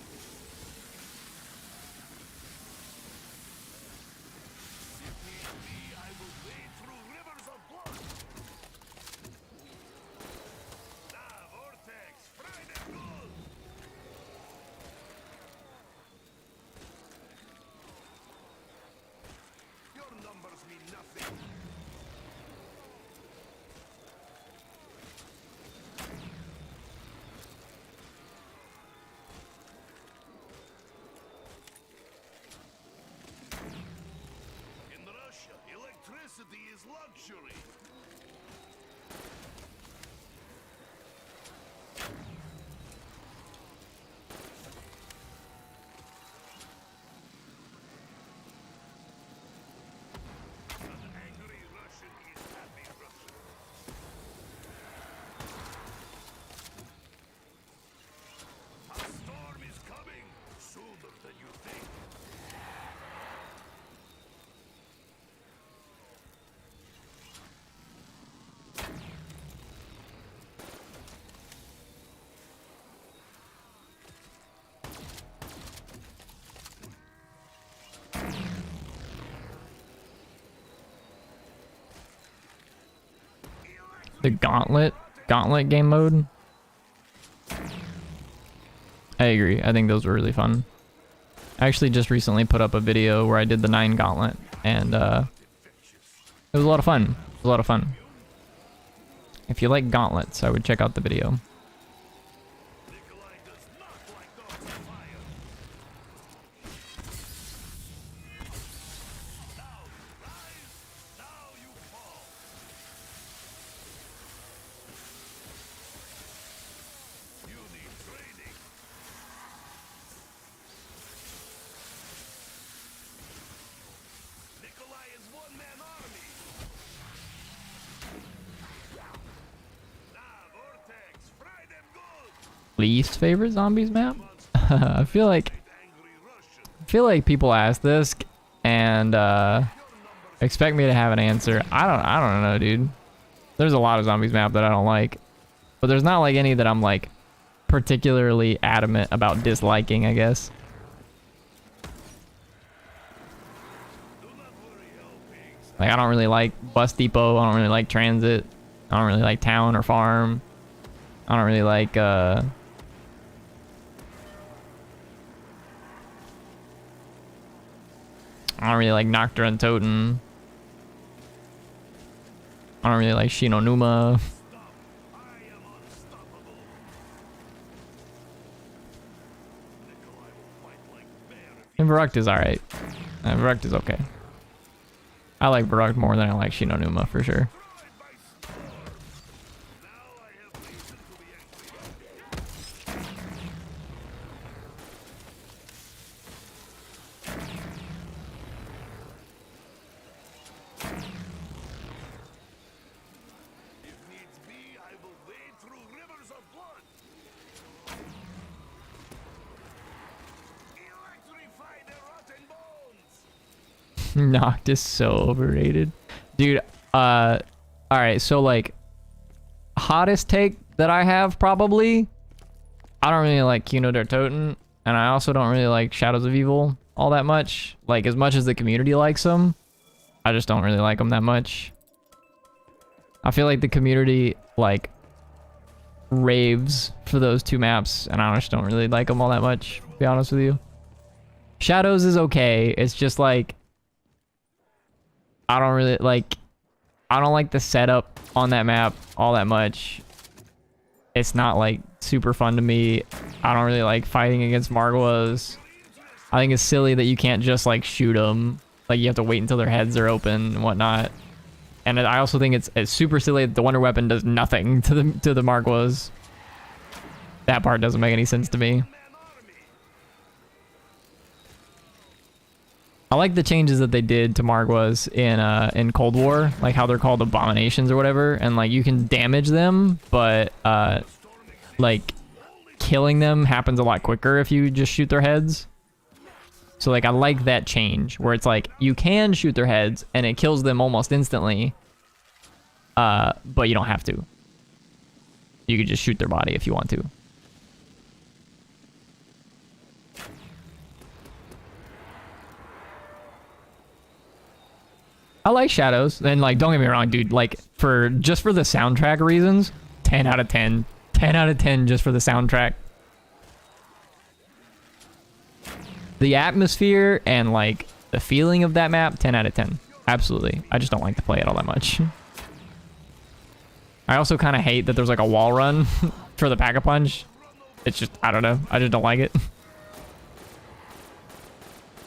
Is luxury. An angry Russian is happy Russian. A storm is coming sooner than you think.
The Gauntlet game mode. I agree. I think those were really fun. I actually just recently put up a video where I did the 9 Gauntlet, and it was a lot of fun. It was a lot of fun. If you like gauntlets, I would check out the video. Least favorite zombies map? I feel like people ask this and expect me to have an answer. I don't know, dude. There's a lot of zombies map that I don't like, but there's not like any that I'm like particularly adamant about disliking, I guess. Like I don't really like bus depot. I don't really like transit. I don't really like town or farm. I don't really like I don't really like Nocturne and Toten. I don't really like Shinonuma. And Verruct is alright. Verruct is okay. I like Verruct more than I like Shinonuma for sure. Noct is so overrated. Dude, alright, so like hottest take that I have probably, I don't really like Kino der Toten, and I also don't really like Shadows of Evil all that much. Like as much as the community likes them, I just don't really like them that much. I feel like the community like raves for those two maps, and I just don't really like them all that much, to be honest with you. Shadows is okay. It's just like I don't like the setup on that map all that much. It's not like super fun to me. I don't really like fighting against Margwas. I think it's silly that you can't just like shoot them. Like you have to wait until their heads are open and whatnot. And I also think it's super silly that the Wonder Weapon does nothing to the Margwas. That part doesn't make any sense to me. I like the changes that they did to Margwas in Cold War, like how they're called abominations or whatever, and like you can damage them, but like killing them happens a lot quicker if you just shoot their heads. So like I like that change where it's like you can shoot their heads and it kills them almost instantly. But you don't have to. You could just shoot their body if you want to. I like Shadows, and like don't get me wrong, dude, like just for the soundtrack reasons, 10 out of 10. 10 out of 10 just for the soundtrack. The atmosphere and like the feeling of that map, 10 out of 10. Absolutely. I just don't like to play it all that much. I also kind of hate that there's like a wall run for the Pack-a-Punch. It's just, I don't know. I just don't like it.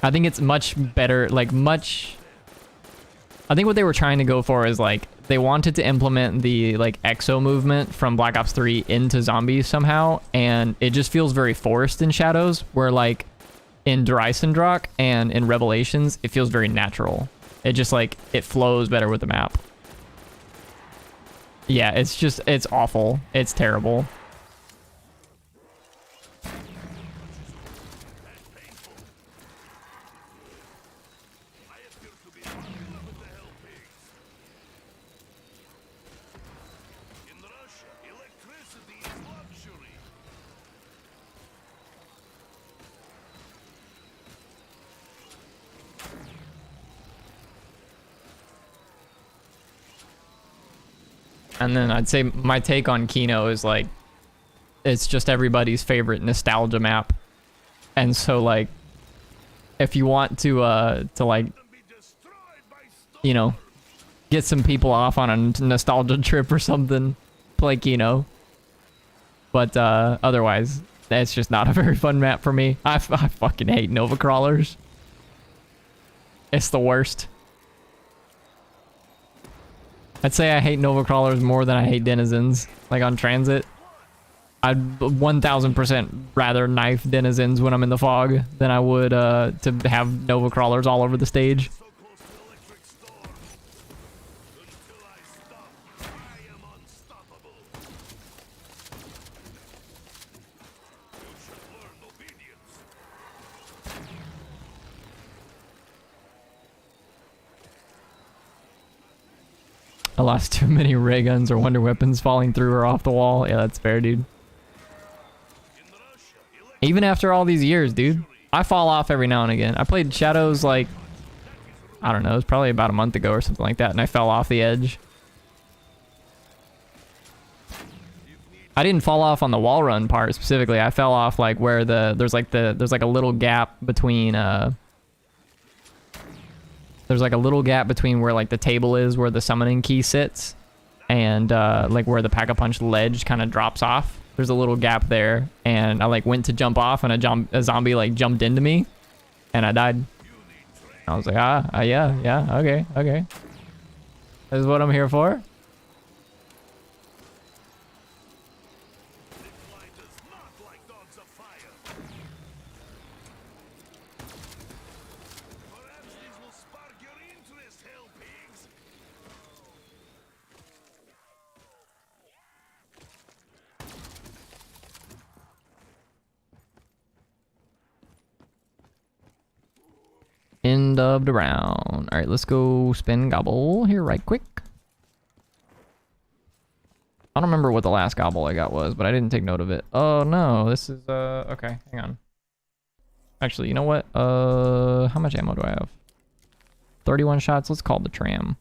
I think it's much better, like much... I think what they were trying to go for is like, they wanted to implement the like exo movement from Black Ops 3 into zombies somehow, and it just feels very forced in Shadows, where like in Eisendrache and in Revelations, it feels very natural. It just like, it flows better with the map. Yeah, it's just, it's awful. It's terrible. And then I'd say my take on Kino is like, it's just everybody's favorite nostalgia map. And so like, if you want to like, you know, get some people off on a nostalgia trip or something, play Kino. But otherwise, it's just not a very fun map for me. I fucking hate Nova Crawlers. It's the worst. I'd say I hate Nova Crawlers more than I hate Denizens, like on transit. I'd 1000% rather knife Denizens when I'm in the fog than I would to have Nova Crawlers all over the stage. I lost too many ray guns or wonder weapons falling through or off the wall. Yeah, that's fair, dude. Even after all these years, dude. I fall off every now and again. I played Shadows like, I don't know, it was probably about a month ago or something like that, and I fell off the edge. I didn't fall off on the wall run part specifically. I fell off like where there's like a little gap between there's like a little gap between where like the table is where the summoning key sits and like where the Pack-a-Punch ledge kind of drops off. There's a little gap there, and I like went to jump off, and a zombie like jumped into me, and I died. I was like, yeah, okay. This is what I'm here for. End of the round. All right, let's go spin gobble here right quick. I don't remember what the last gobble I got was, but I didn't take note of it. Oh no, this is okay, hang on. Actually, you know what? How much ammo do I have? 31 shots. Let's call the tram.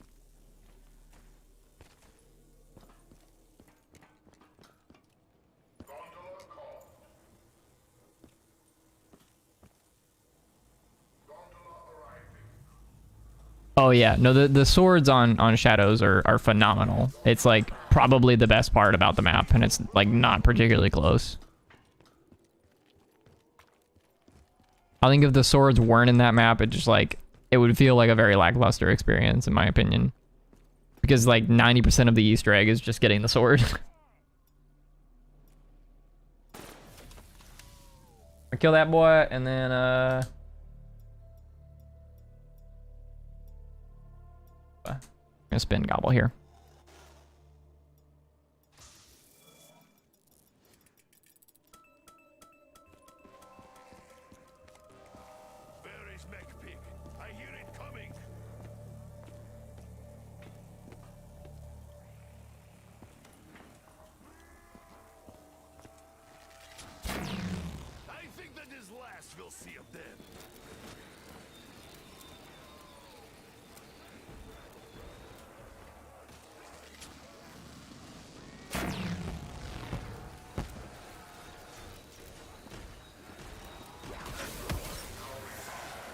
Oh yeah, no, the swords on Shadows are phenomenal. It's like probably the best part about the map, and it's like not particularly close. I think if the swords weren't in that map, it would feel like a very lackluster experience, in my opinion. Because like 90% of the Easter egg is just getting the sword. I kill that boy, and then I'm gonna spin gobble here.
we'll see of them.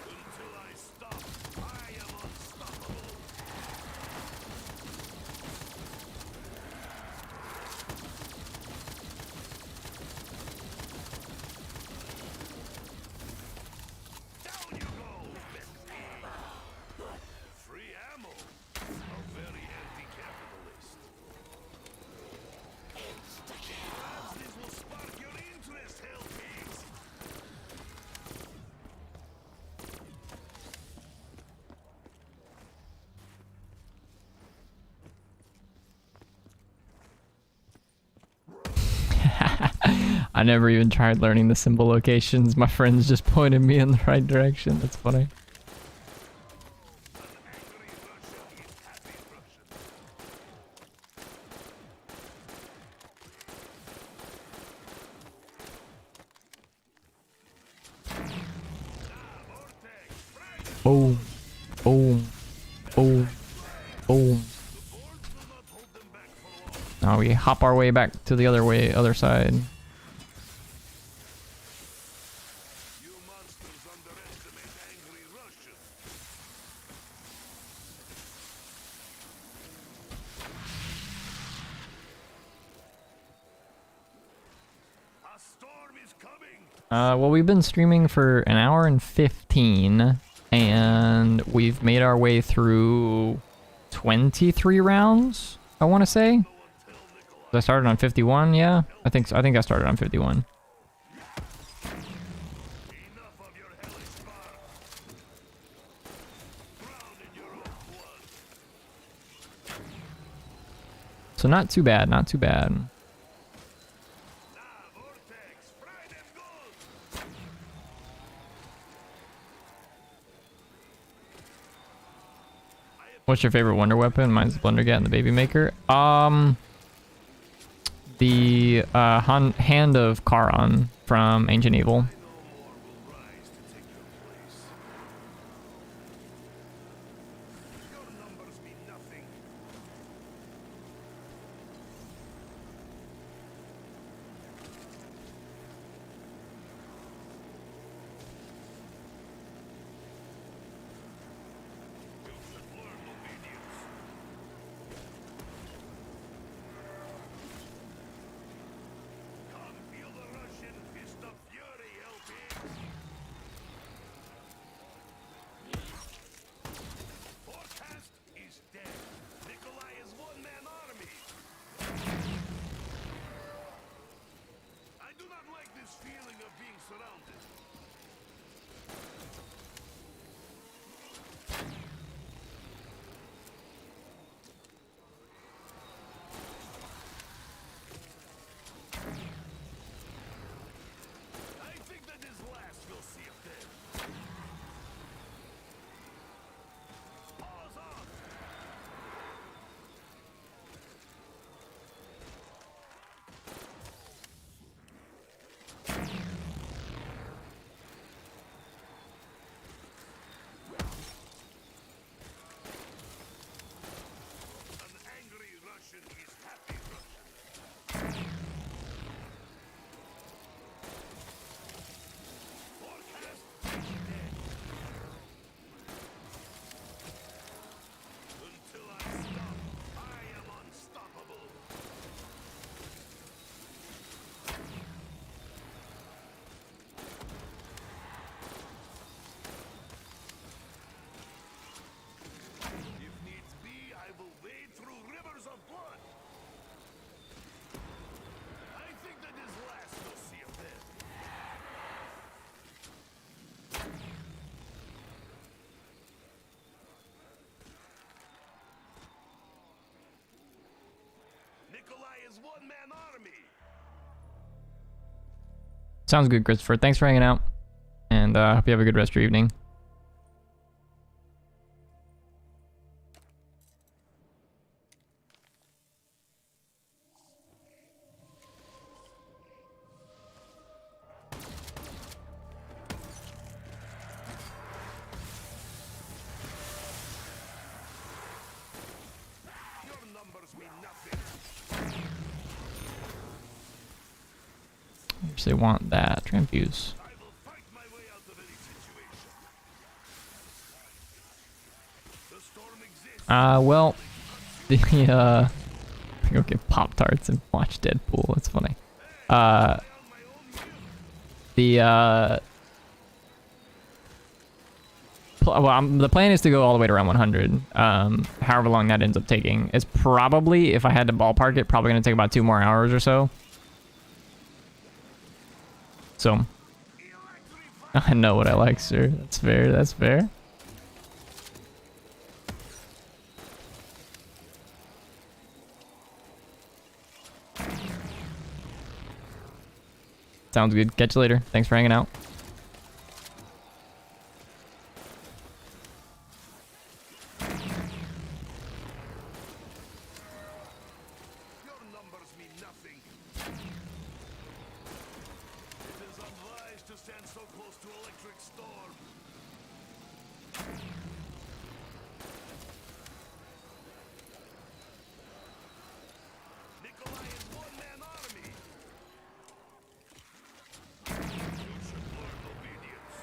Until I stop, I am unstoppable. Down you go, Bestie. Free ammo. A very anti-capitalist. Perhaps this will spark your interest, Hell Pigs.
I never even tried learning the symbol locations. My friends just pointed me in the right direction. That's funny.
An angry Russian is happy Russian. Vortex, right?
Boom. Boom. Boom. Boom.
The boards will not hold them back for long.
Now we hop our way back to the other side.
You monsters underestimate angry Russians. A storm is coming.
Well, we've been streaming for an hour and 15, and we've made our way through 23 rounds, I want to say.
No one tell Nikolai.
I started on 51, yeah? I think so. I think I started on 51.
Enough of your hellish spark. Drown in your own blood.
So not too bad, not too bad.
Nah, Vortex, fry them good.
What's your favorite wonder weapon? Mine's the Blundergat and the Baby Maker. The Hand of Charon from Ancient Evil.
No more will rise to take your place. Your numbers mean nothing. You should learn obedience. Come feel the Russian fist of fury, LP. Forecast is dead. Nikolai is one-man army. I do not like this feeling of being surrounded. I think that this last will see a dead. Pause on. An angry Russian is happy Russian. Forecast is dead. Until I stop, I am unstoppable. If needs be, I will wade through rivers of blood. I think that this last will see a dead. Nikolai is one-man army.
Sounds good, Christopher. Thanks for hanging out, and hope you have a good rest of your evening. course they want that. Transfuse.
I will fight my way out of any situation. The storm exists.
Well, go get Pop-Tarts and watch Deadpool. That's funny. The plan is to go all the way to around 100. However long that ends up taking. It's probably, if I had to ballpark it, probably going to take about 2 more hours or so. So, I know what I like, sir. That's fair. That's fair. Sounds good. Catch you later. Thanks for hanging out.
Your numbers mean nothing. It is unwise to stand so close to electric storm. Nikolai is one-man army. You should learn obedience.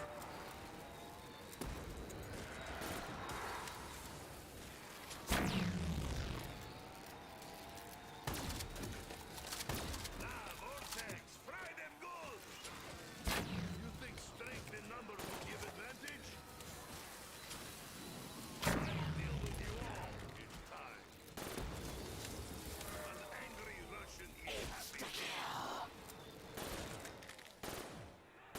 Now, Vortex, fry them good. You think strength in numbers will give advantage? I'll deal with you all in time. An angry Russian is happy here.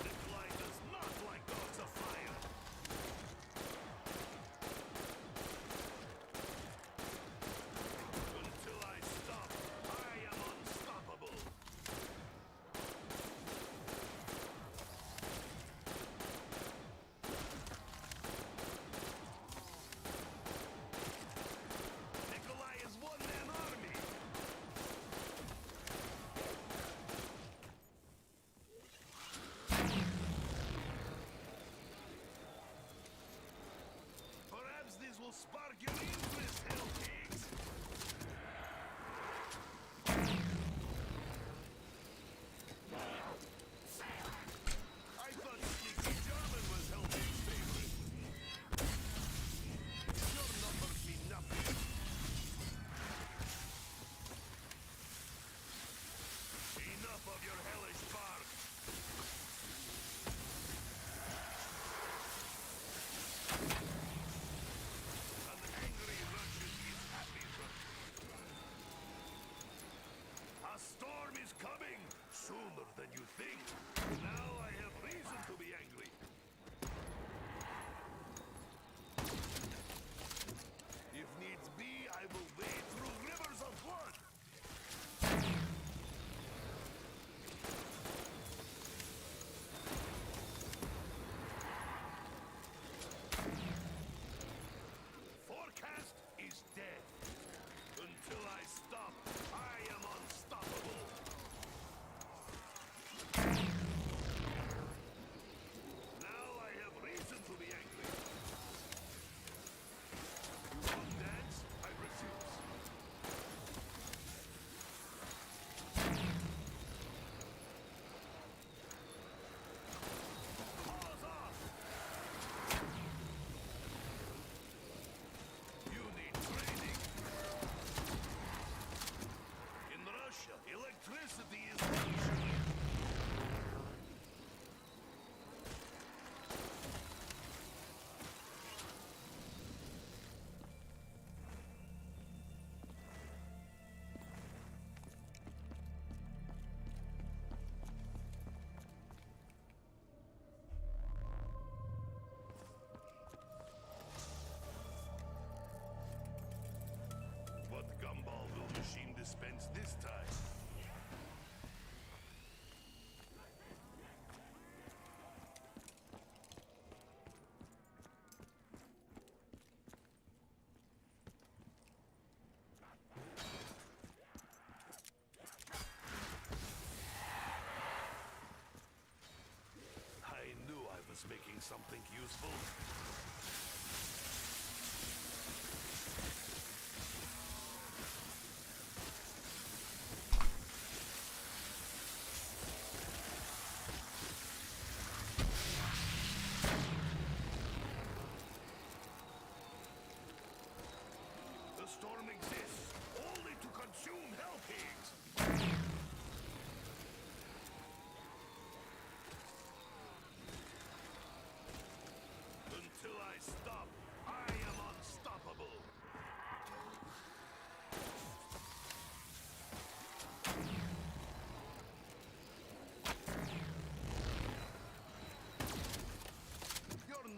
Nikolai does not like dogs of fire. Until I stop, I am unstoppable. Nikolai is one-man army. Perhaps this will spark your interest, hell pigs. I thought sneaky German was Hellpig's favorite. Your numbers mean nothing. Enough of your hellish bark. An angry Russian is happy. A storm is coming sooner than you think. Now I have reason to be angry. If needs be, I will wade through rivers of blood. Forecast is dead. Until I stop, I am unstoppable. Now I have reason to be angry. You want dance? I refuse. Paws off! You need training. In Russia, electricity is luxury. What gumball will machine dispense this time? I knew I was making something useful.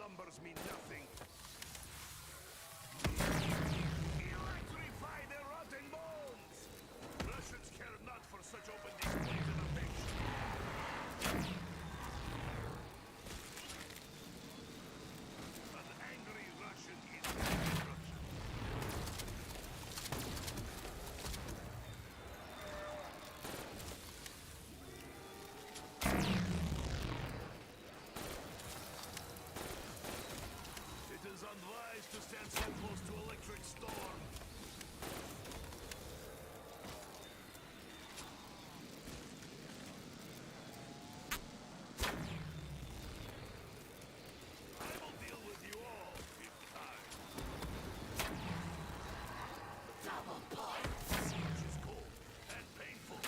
numbers mean nothing. Electrify their rotten bones! Russians care not for such open displays of affection. An angry Russian is destruction. It is unwise to stand so close to electric storm. I will deal with you all in time. Double point. Siege is cold and painful.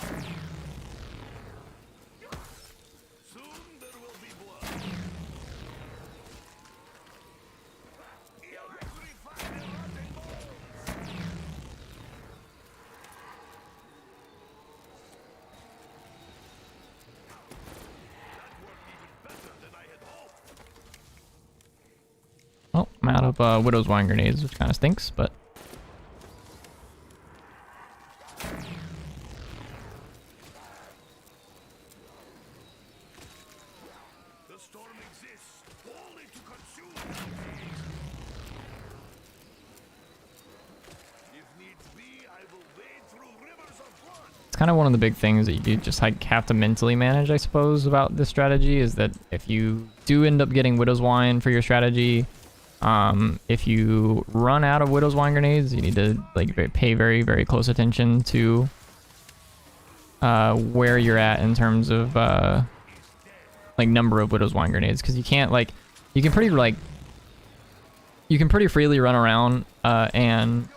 Soon there will be blood. Electrify the rotten bones! That worked even better than I had hoped.
Oh, I'm out of Widow's Wine grenades, which kind of stinks, but
The storm exists only to consume things. If needs be, I will wade through rivers of blood.
it's kind of one of the big things that you just like have to mentally manage, I suppose, about this strategy is that if you do end up getting Widow's Wine for your strategy, if you run out of Widow's Wine grenades, you need to like pay very, very close attention to where you're at in terms of like number of Widow's Wine grenades, because you can't like you can pretty freely run around and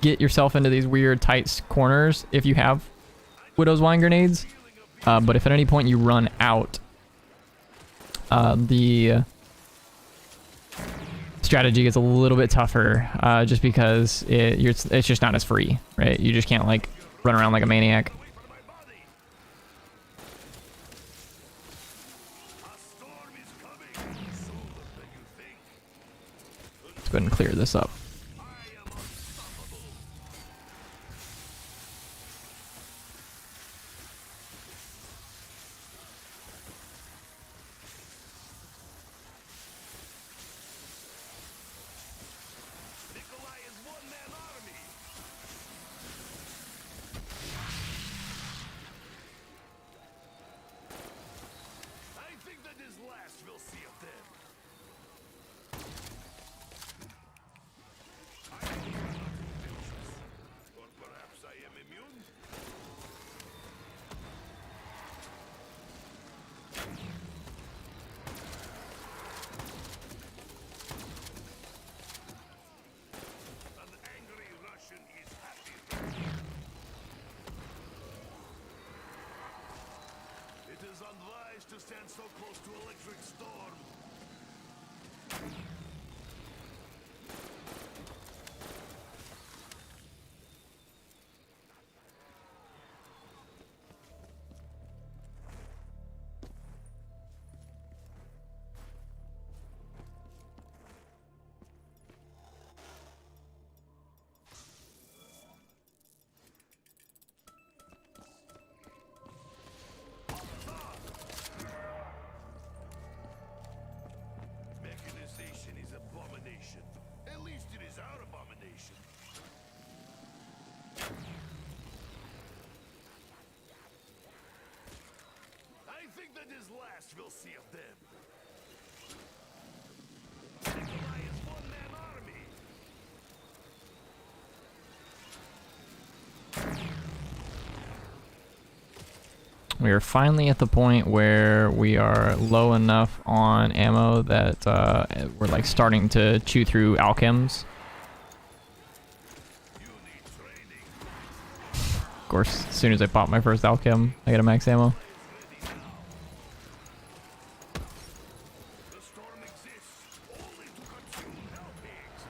get yourself into these weird tight corners if you have Widow's Wine grenades, but if at any point you run out, the strategy gets a little bit tougher, just because it's just not as free, right? You just can't like run around like a maniac.
Away from my body. A storm is coming sooner than you think.
Let's go ahead and clear this up.
I am unstoppable. Nikolai is one-man army. I think that is last we'll see of them. I know you are not infectious. Or perhaps I am immune? An angry Russian is happy. It is unwise to stand so close to electric storm. Mechanization is abomination. At least it is our abomination. I think that is last we'll see of them. Nikolai is one-man army.
We are finally at the point where we are low enough on ammo that we're like starting to chew through alchems.
You need training.
Of course, as soon as I pop my first alchem, I get a max ammo.
Ready now. The storm exists only to consume hell pigs.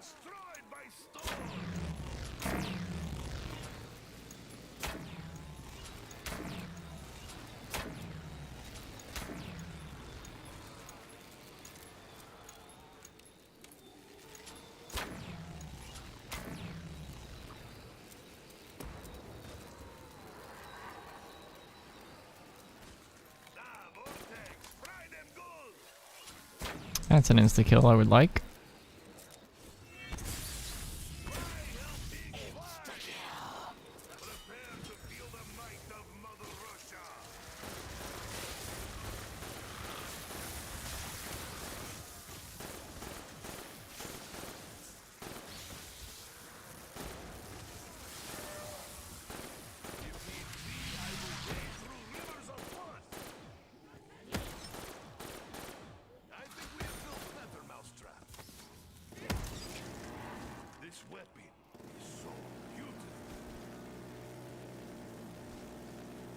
destroyed by storm. Ah, Vortex, fry them good.
That's an insta kill I would like.
Prepare to feel the might of Mother Russia. If need be, I will wade through rivers of blood. I think we have built better mousetrap. This weapon is so beautiful.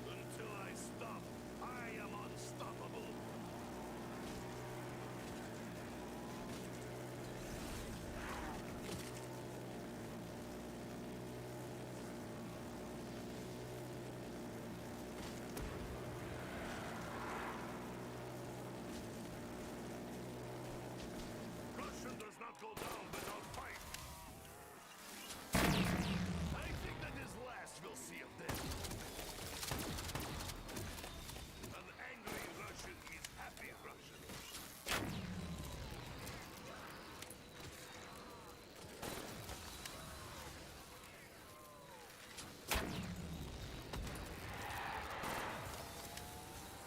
Until I stop, I am unstoppable. Russian does not go down without fight. I think that his last will see of this. An angry Russian is happy Russian.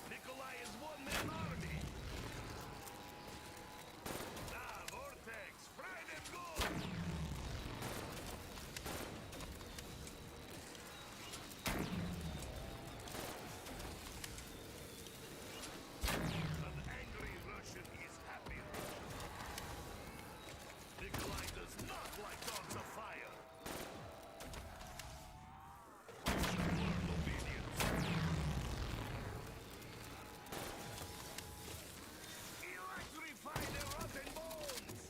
Nikolai is one-man army. Ah, Vortex, fry them good. An angry Russian is happy Russian. Nikolai does not like dogs of fire. You should learn obedience. Electrify their rotten bones!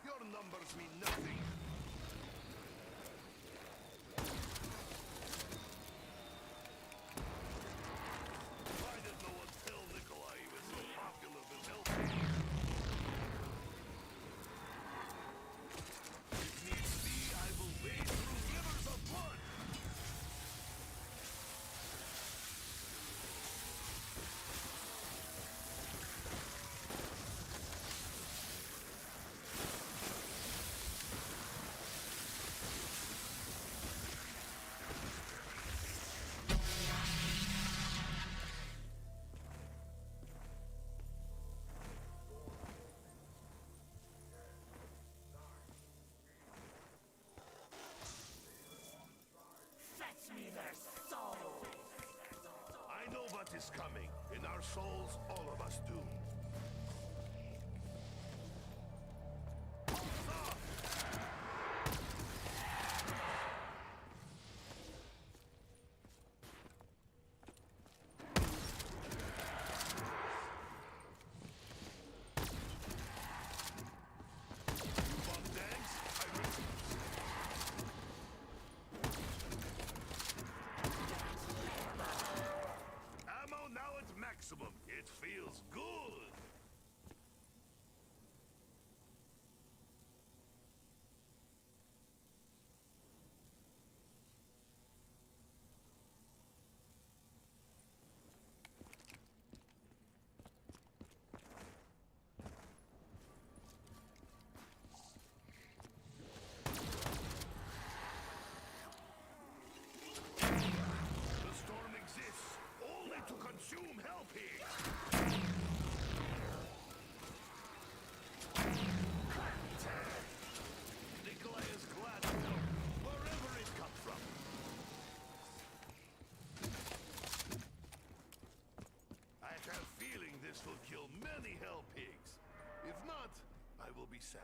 Your numbers mean nothing. Why did no one tell Nikolai he was so popular with helping? If needs be, I will wade through rivers of blood. I know what is coming. In our souls, all of us do. Thanks. I refuse. Ammo now at maximum. It feels good. The storm exists only to consume hell pigs. Nikolai is glad to help, wherever it comes from. I have a feeling this will kill many hell pigs. If not, I will be sad.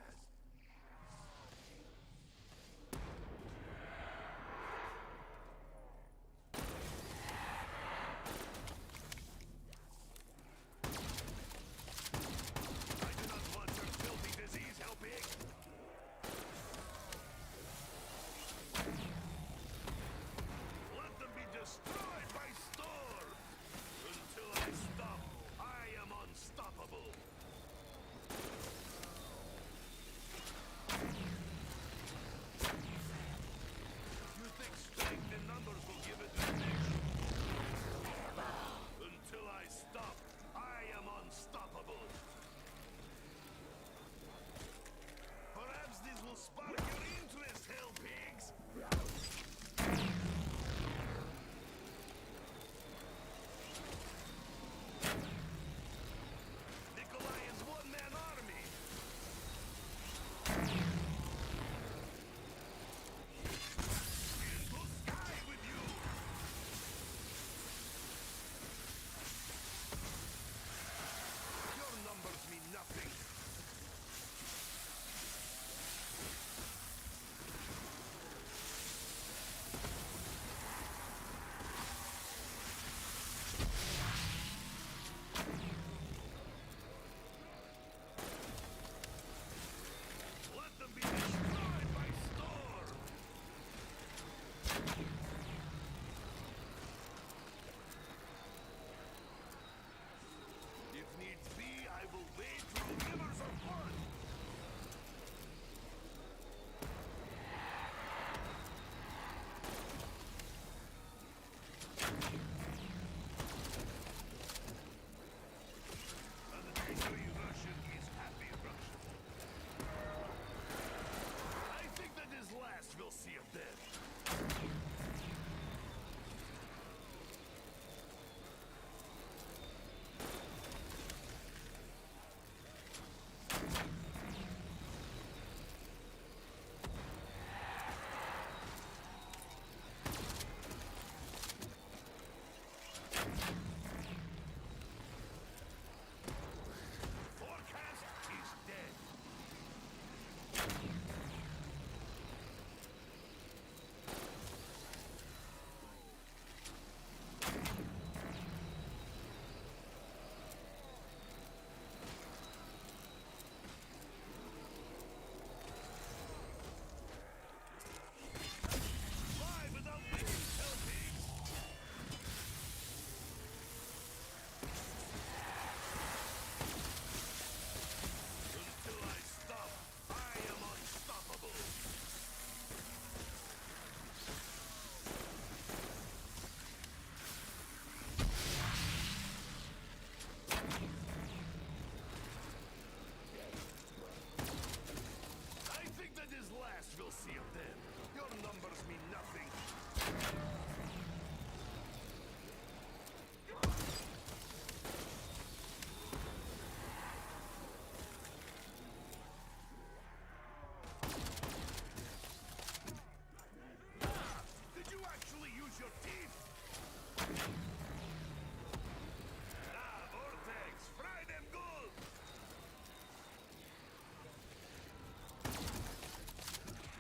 Vortex, fry them good.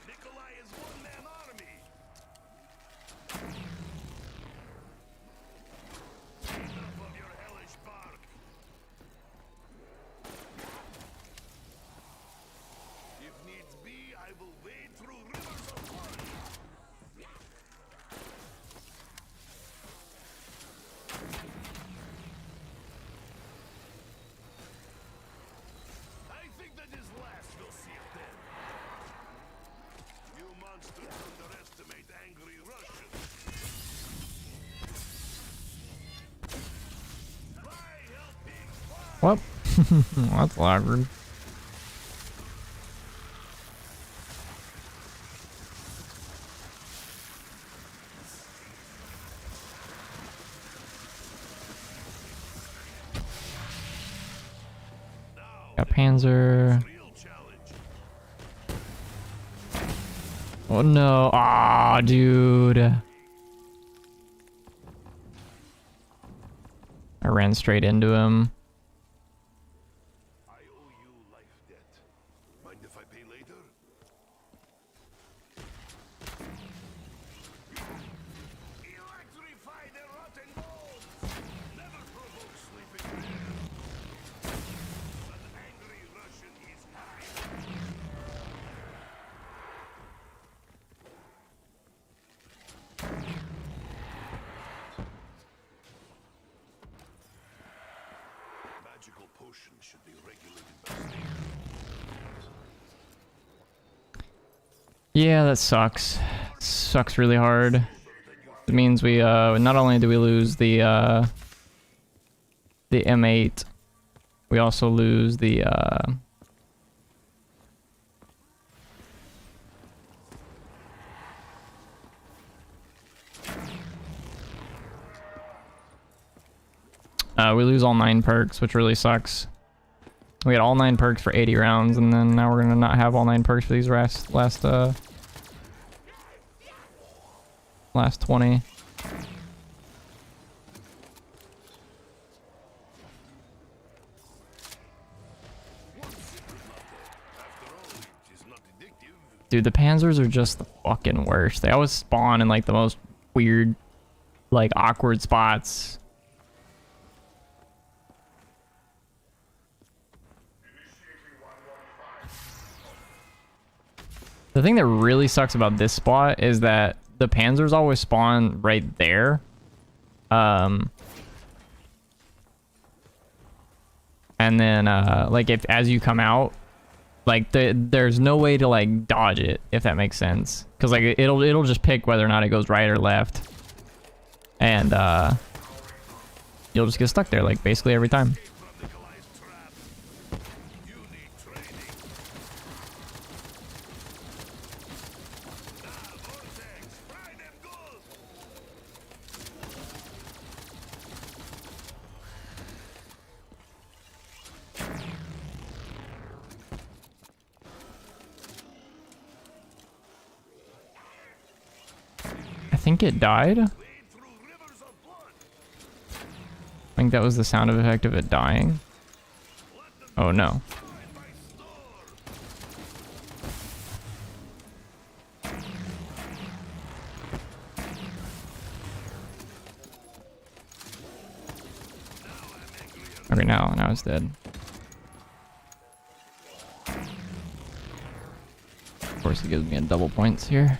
Nikolai is one-man army. Enough of your hellish bark. If needs be, I will wade through rivers of blood. I think that his last will see it then. You monsters underestimate angry Russians. Fly, helping, fly!
Well, that's awkward. Got Panzer.
Real challenge.
Oh no. Ah, dude. I ran straight into him.
I owe you life debt. Mind if I pay later? Electrify the rotten bones! Never provoke sleeping bears. An angry Russian is high. Magical potions should be regulated by state.
Yeah, that sucks. Sucks really hard. It means we not only do we lose the M8, we also lose the we lose all 9 perks, which really sucks. We had all 9 perks for 80 rounds, and then now we're gonna not have all 9 perks for these last 20. Dude, the Panzers are just the fucking worst. They always spawn in like the most weird, like awkward spots. The thing that really sucks about this spot is that the Panzers always spawn right there. And then like if as you come out, like there's no way to like dodge it, if that makes sense, because like it'll just pick whether or not it goes right or left, and you'll just get stuck there like basically every time. I think it died. I think that was the sound effect of it dying. Oh no. Okay, now it's dead. Of course, it gives me a double points here.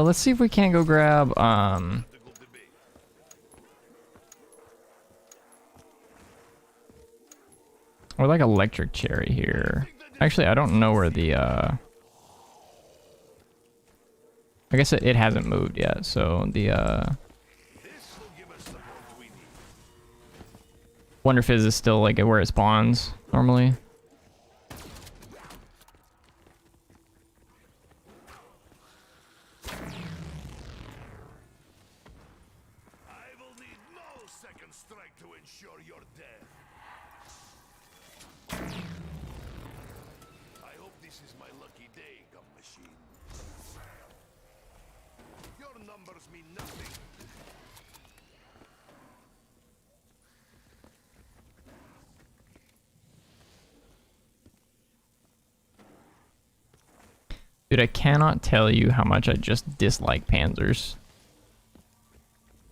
Let's see if we can't go grab, or like electric cherry here. Actually, I don't know where the, I guess it hasn't moved yet, so the, wonder if is still like where it spawns normally.
ensure your death. I hope this is my lucky day, gum machine. Your numbers mean nothing.
Dude, I cannot tell you how much I just dislike panzers.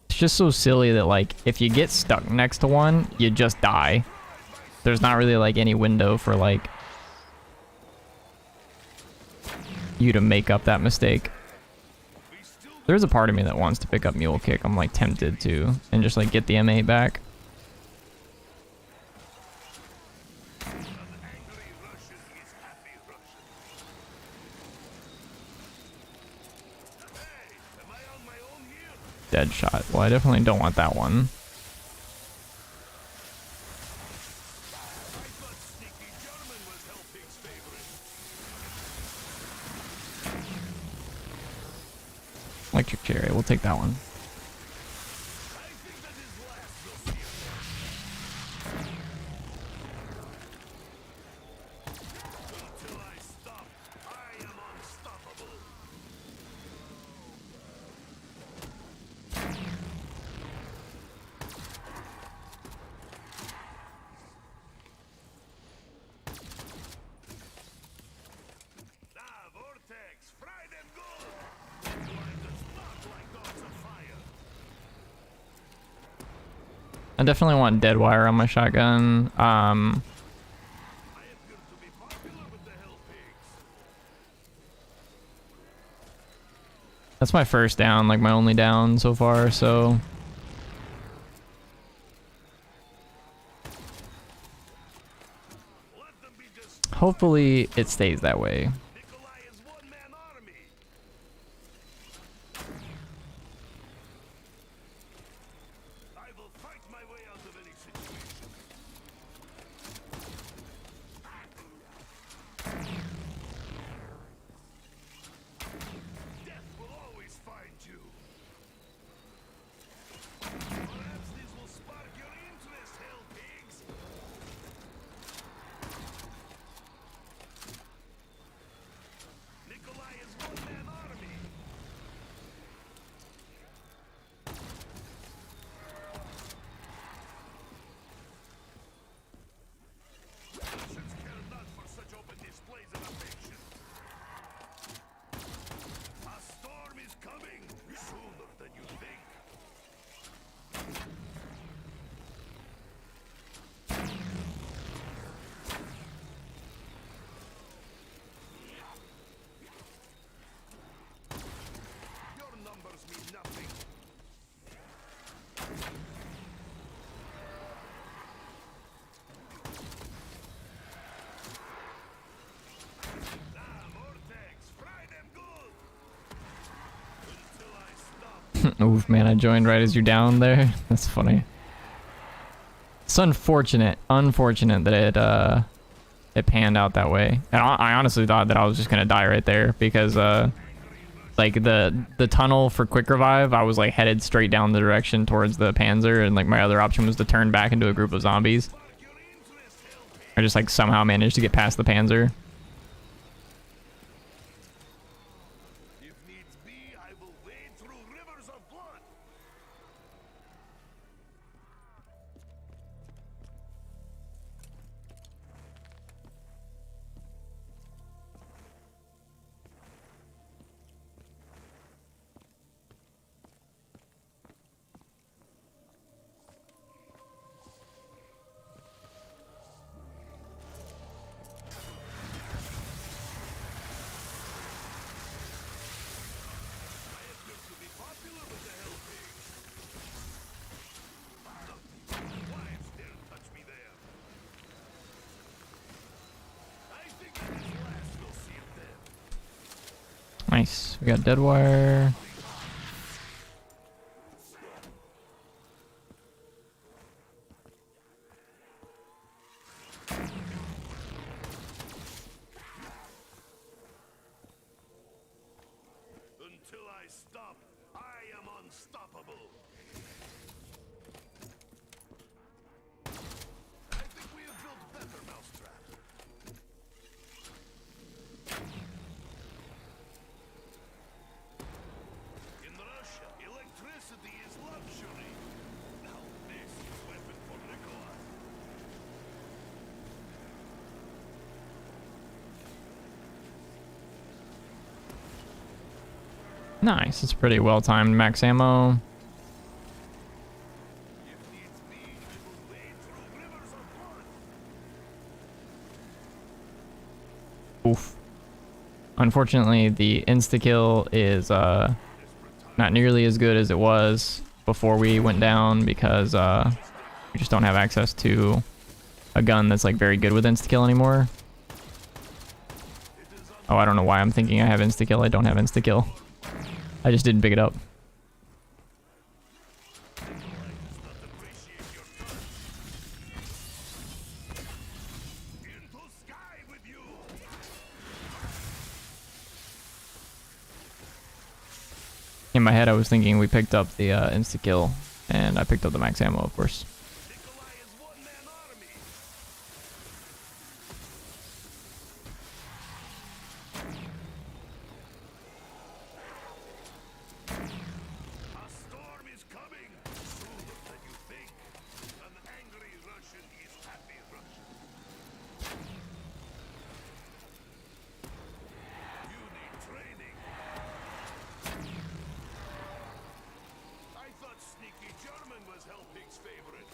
It's just so silly that, like, if you get stuck next to one, you just die. There's not really, like, any window for, like, you to make up that mistake. There's a part of me that wants to pick up Mule Kick. I'm, like, tempted to, and just, like, get the M8 back. Dead shot. Well, I definitely don't want that one. Electric cherry. We'll take that one. I definitely want dead wire on my shotgun. That's my first down, like my only down so far, so hopefully it stays that way. Oof, man, I joined right as you're down there. That's funny. It's unfortunate that it panned out that way. And I honestly thought that I was just gonna die right there because like the tunnel for quick revive, I was like headed straight down the direction towards the Panzer, and like my other option was to turn back into a group of zombies. I just like somehow managed to get past the Panzer. Nice. We got dead wire.
Until I stop, I am unstoppable.
Nice. It's pretty well timed max ammo.
If needs be, we will wade through rivers of blood.
Oof. Unfortunately, the insta-kill is not nearly as good as it was before we went down because we just don't have access to a gun that's like very good with insta-kill anymore. Oh, I don't know why I'm thinking I have insta-kill. I don't have insta-kill. I just didn't pick it up.
Into sky with you.
In my head, I was thinking we picked up the insta-kill, and I picked up the max ammo, of course.
Nikolai is one-man army. A storm is coming sooner than you think. An angry Russian is happy Russian. You need training. I thought sneaky German was Hellpig's favorite.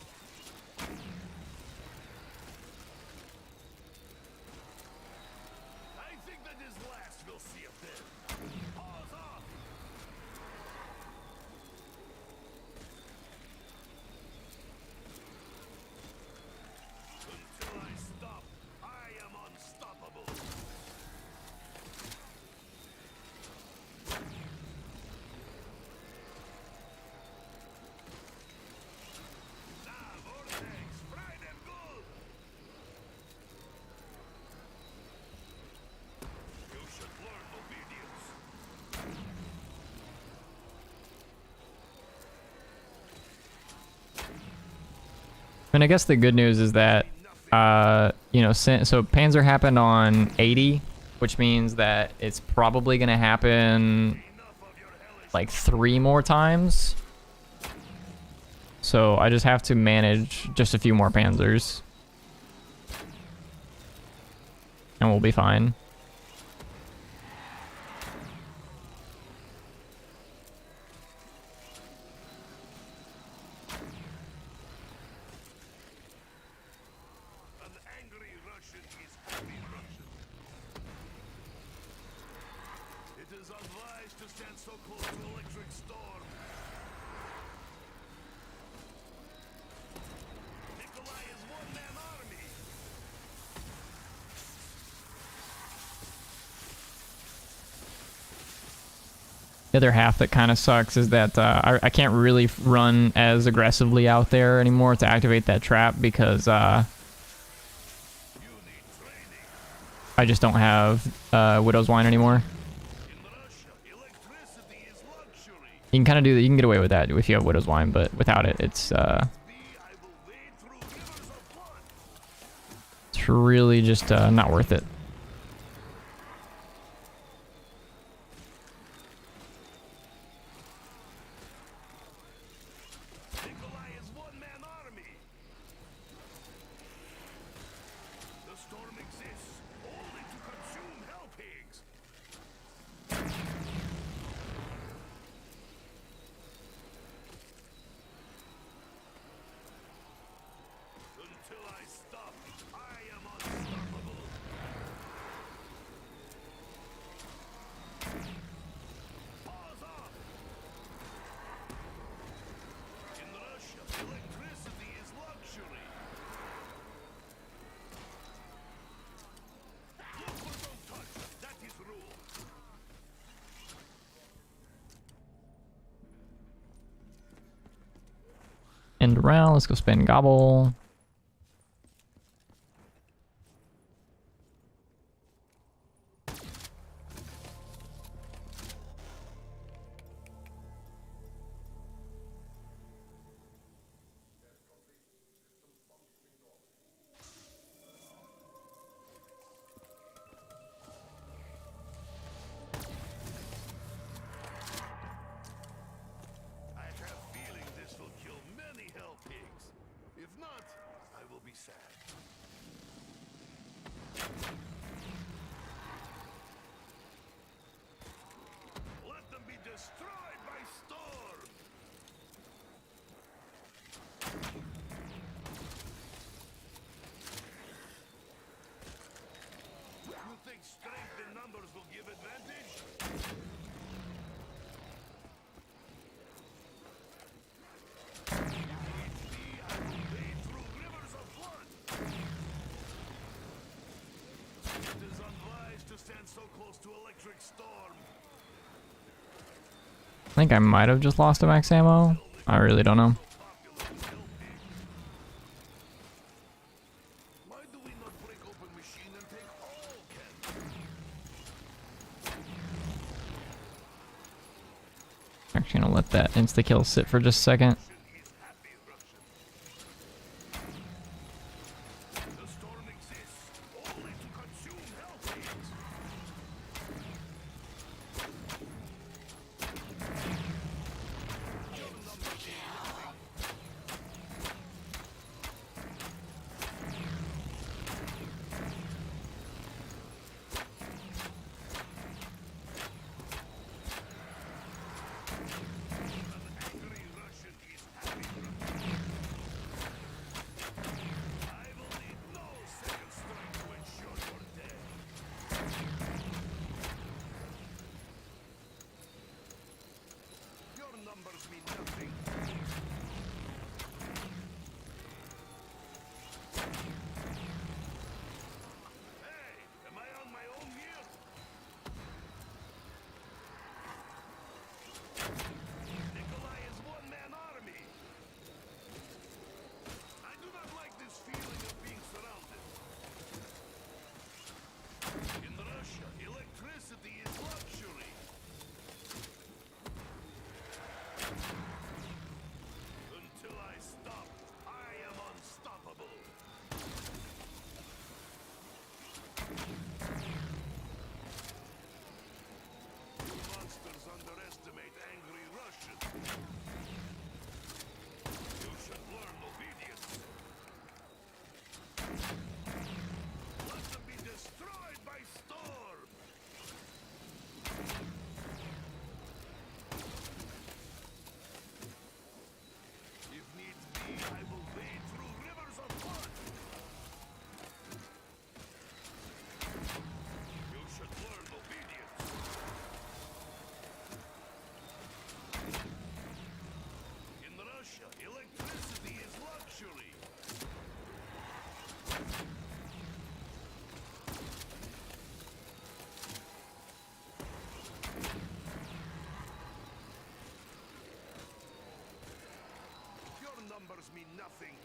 I think that is last we'll see of them. Paws off! Until I stop, I am unstoppable. Now, vortex, fry them good! You should learn obedience.
And I guess the good news is that, you know, so Panzer happened on 80, which means that it's probably going to happen like 3 more times. So I just have to manage just a few more Panzers. And we'll be fine.
An angry Russian is happy Russian. It is unwise to stand so close to electric storm. Nikolai is one-man army.
The other half that kind of sucks is that I can't really run as aggressively out there anymore to activate that trap because
You need training.
I just don't have Widow's Wine anymore.
In Russia, electricity is luxury.
You can kind of do that. You can get away with that if you have Widow's Wine, but without it, it's
I will wade through rivers of blood.
it's really just not worth it.
Nikolai is one-man army. The storm exists only to consume hell pigs. Until I stop, I am unstoppable. Paws off! In Russia, electricity is luxury. Look but don't touch. That is rule.
End round. Let's go spin Gobble.
I have a feeling this will kill many hell pigs. If not, Strength in numbers will give advantage. I will wade through rivers of blood. It is unwise to stand so close to electric storm.
I think I might have just lost a max ammo. I really don't know.
Why do we not break open machine and take all cannons?
Actually gonna let that insta-kill sit for just a second.
Is happy Russian. The storm exists only to consume hellfiends. Your numbers mean nothing. An angry Russian is happy Russian. I will need no second strike to ensure your death. Your numbers mean nothing. Hey, am I on my own here? Nikolai is one-man army. I do not like this feeling of being surrounded. In Russia, electricity is luxury. Until I stop, I am unstoppable. You monsters underestimate angry Russians. You should learn obedience. Let them be destroyed by storm. If needs be, I will wade through rivers of blood. You should learn obedience. In Russia, electricity is luxury. Your numbers mean nothing.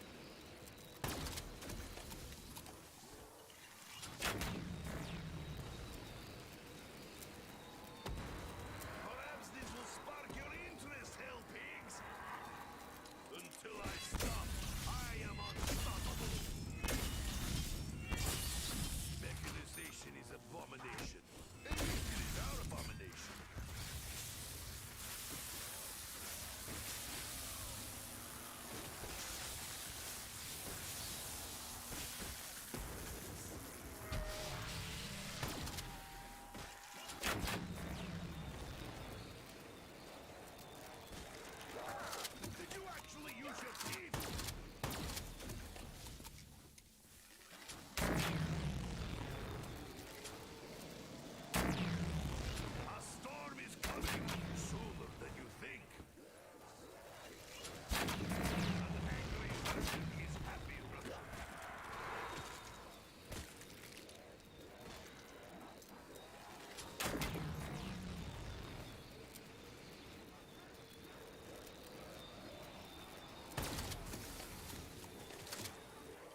Perhaps this will spark your interest, hell pigs. Until I stop, I am unstoppable. Mechanization is abomination. At least it is our abomination. Did you actually use your teeth? A storm is coming sooner than you think. An angry Russian is happy Russian.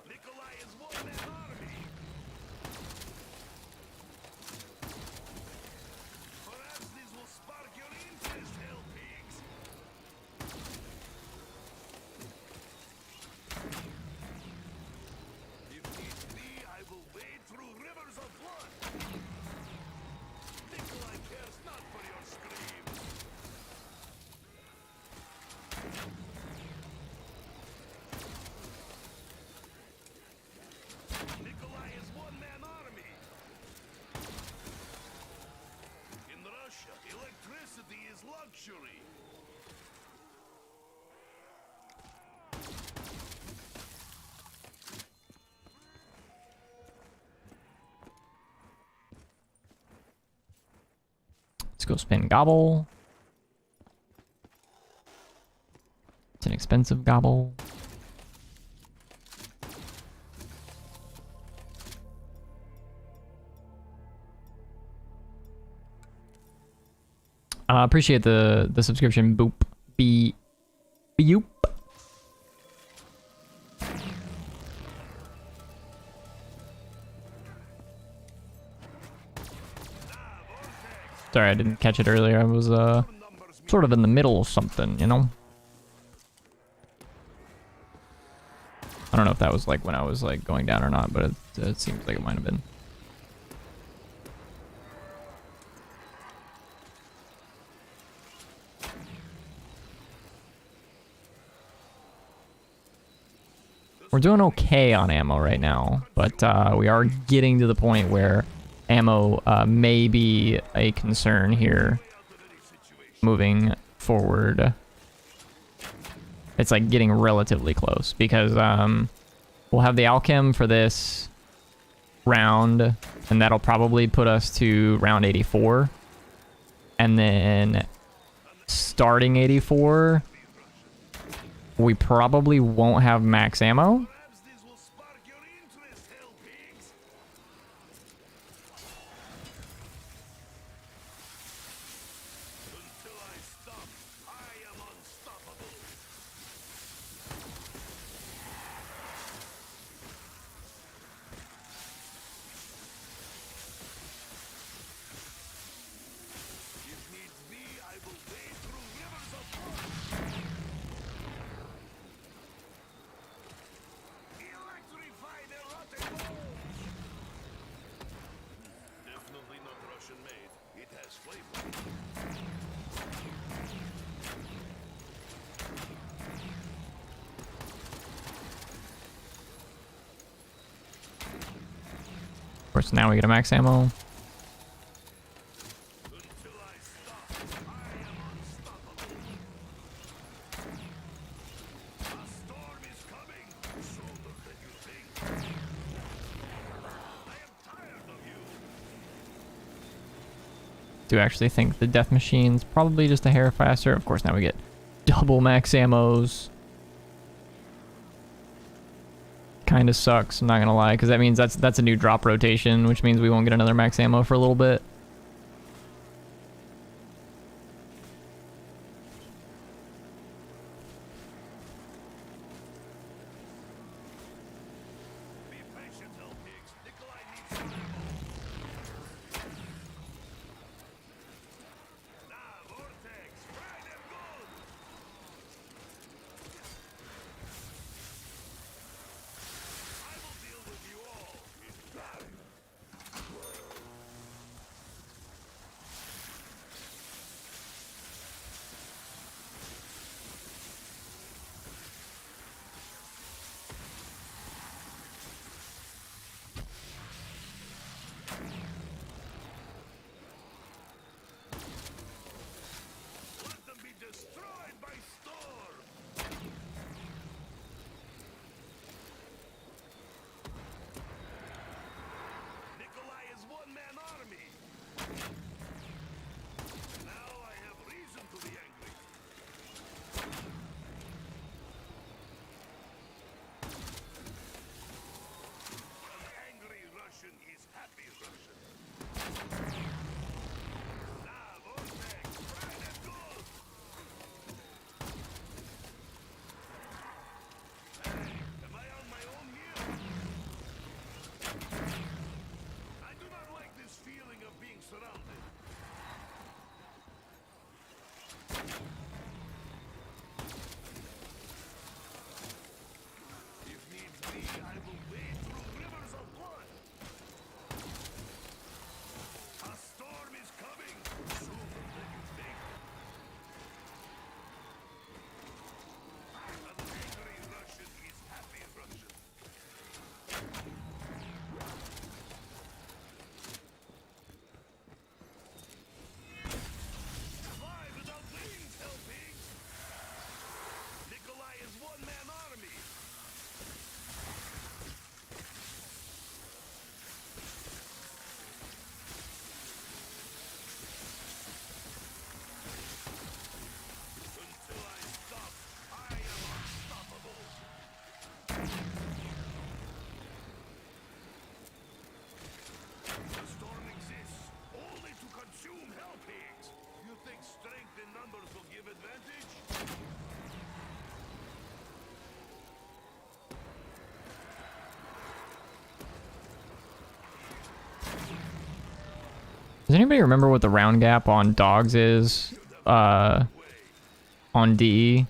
Nikolai is one-man army. Perhaps this will spark your interest, hell pigs. If needs be, I will wade through rivers of blood. Nikolai cares not for your screams. Nikolai is one-man army. In Russia, electricity is luxury.
Let's go spin gobble. It's an expensive gobble. Appreciate the subscription, boop. Boop. Sorry, I didn't catch it earlier. I was sort of in the middle of something, you know? I don't know if that was like when I was like going down or not, but it seems like it might have been. We're doing okay on ammo right now, but we are getting to the point where ammo may be a concern here moving forward. It's like getting relatively close because we'll have the alchem for this round, and that'll probably put us to round 84. And then starting 84, we probably won't have max ammo. Of course, now we get a max ammo. Do actually think the death machine's probably just a hair faster. Of course, now we get double max ammos. Kind of sucks, I'm not gonna lie, because that means that's a new drop rotation, which means we won't get another max ammo for a little bit. Does anybody remember what the round gap on dogs is? On DE?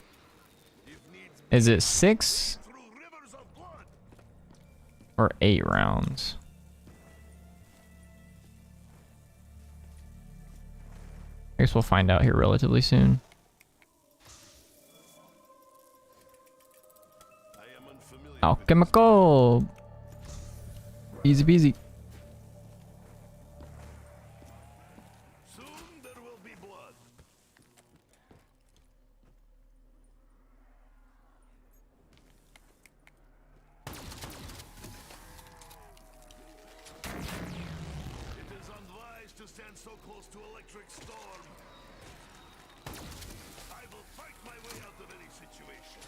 Is it 6
through rivers of blood.
or 8 rounds? I guess we'll find out here relatively soon.
I am unfamiliar with
Alchemical! Easy peasy.
soon there will be blood. It is unwise to stand so close to electric storm. I will fight my way out of any situation.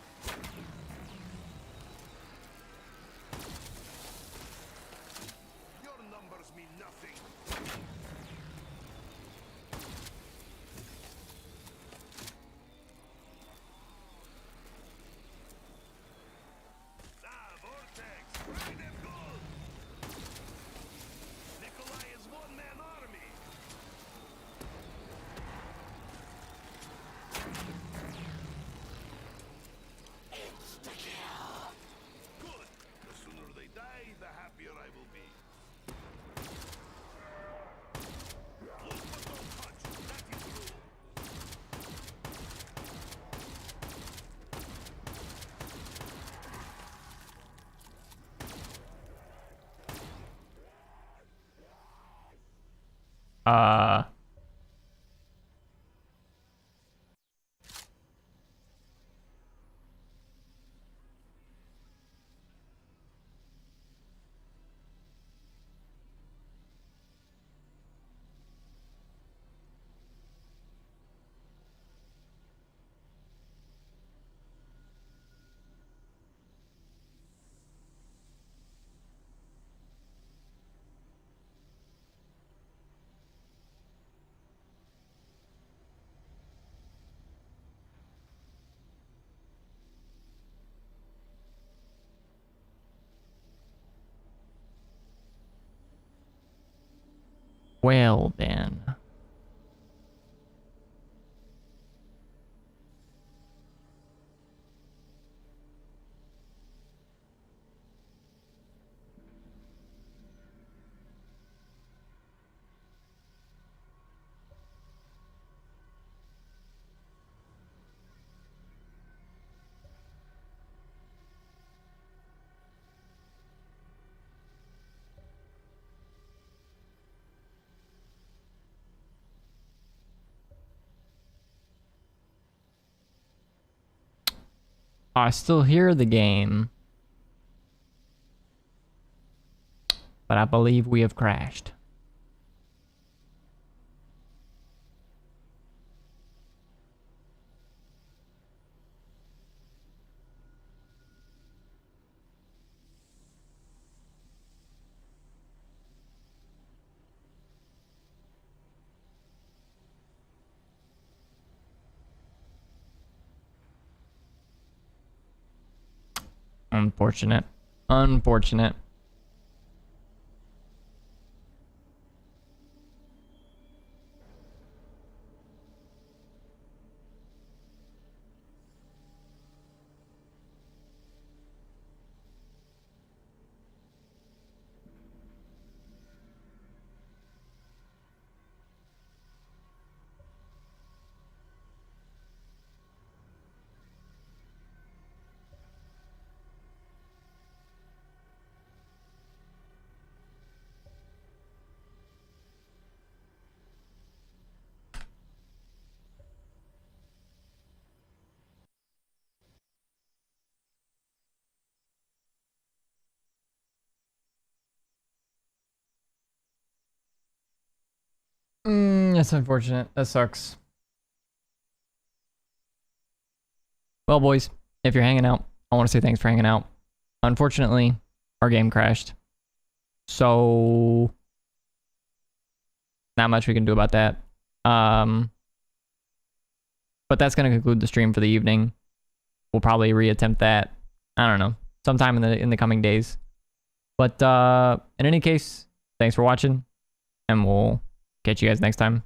Your numbers mean nothing. Ah, Vortex, bring them gold. Nikolai is one-man army. Good. The sooner they die, the happier I will be. Look but don't touch. That is rule.
Uh... Well then. I still hear the game. But I believe we have crashed. Unfortunate. Unfortunate. That's unfortunate. That sucks. Well, boys, if you're hanging out, I want to say thanks for hanging out. Unfortunately, our game crashed. So, not much we can do about that. But that's going to conclude the stream for the evening. We'll probably reattempt that. I don't know, sometime in the coming days. But in any case, thanks for watching, and we'll Catch you guys next time.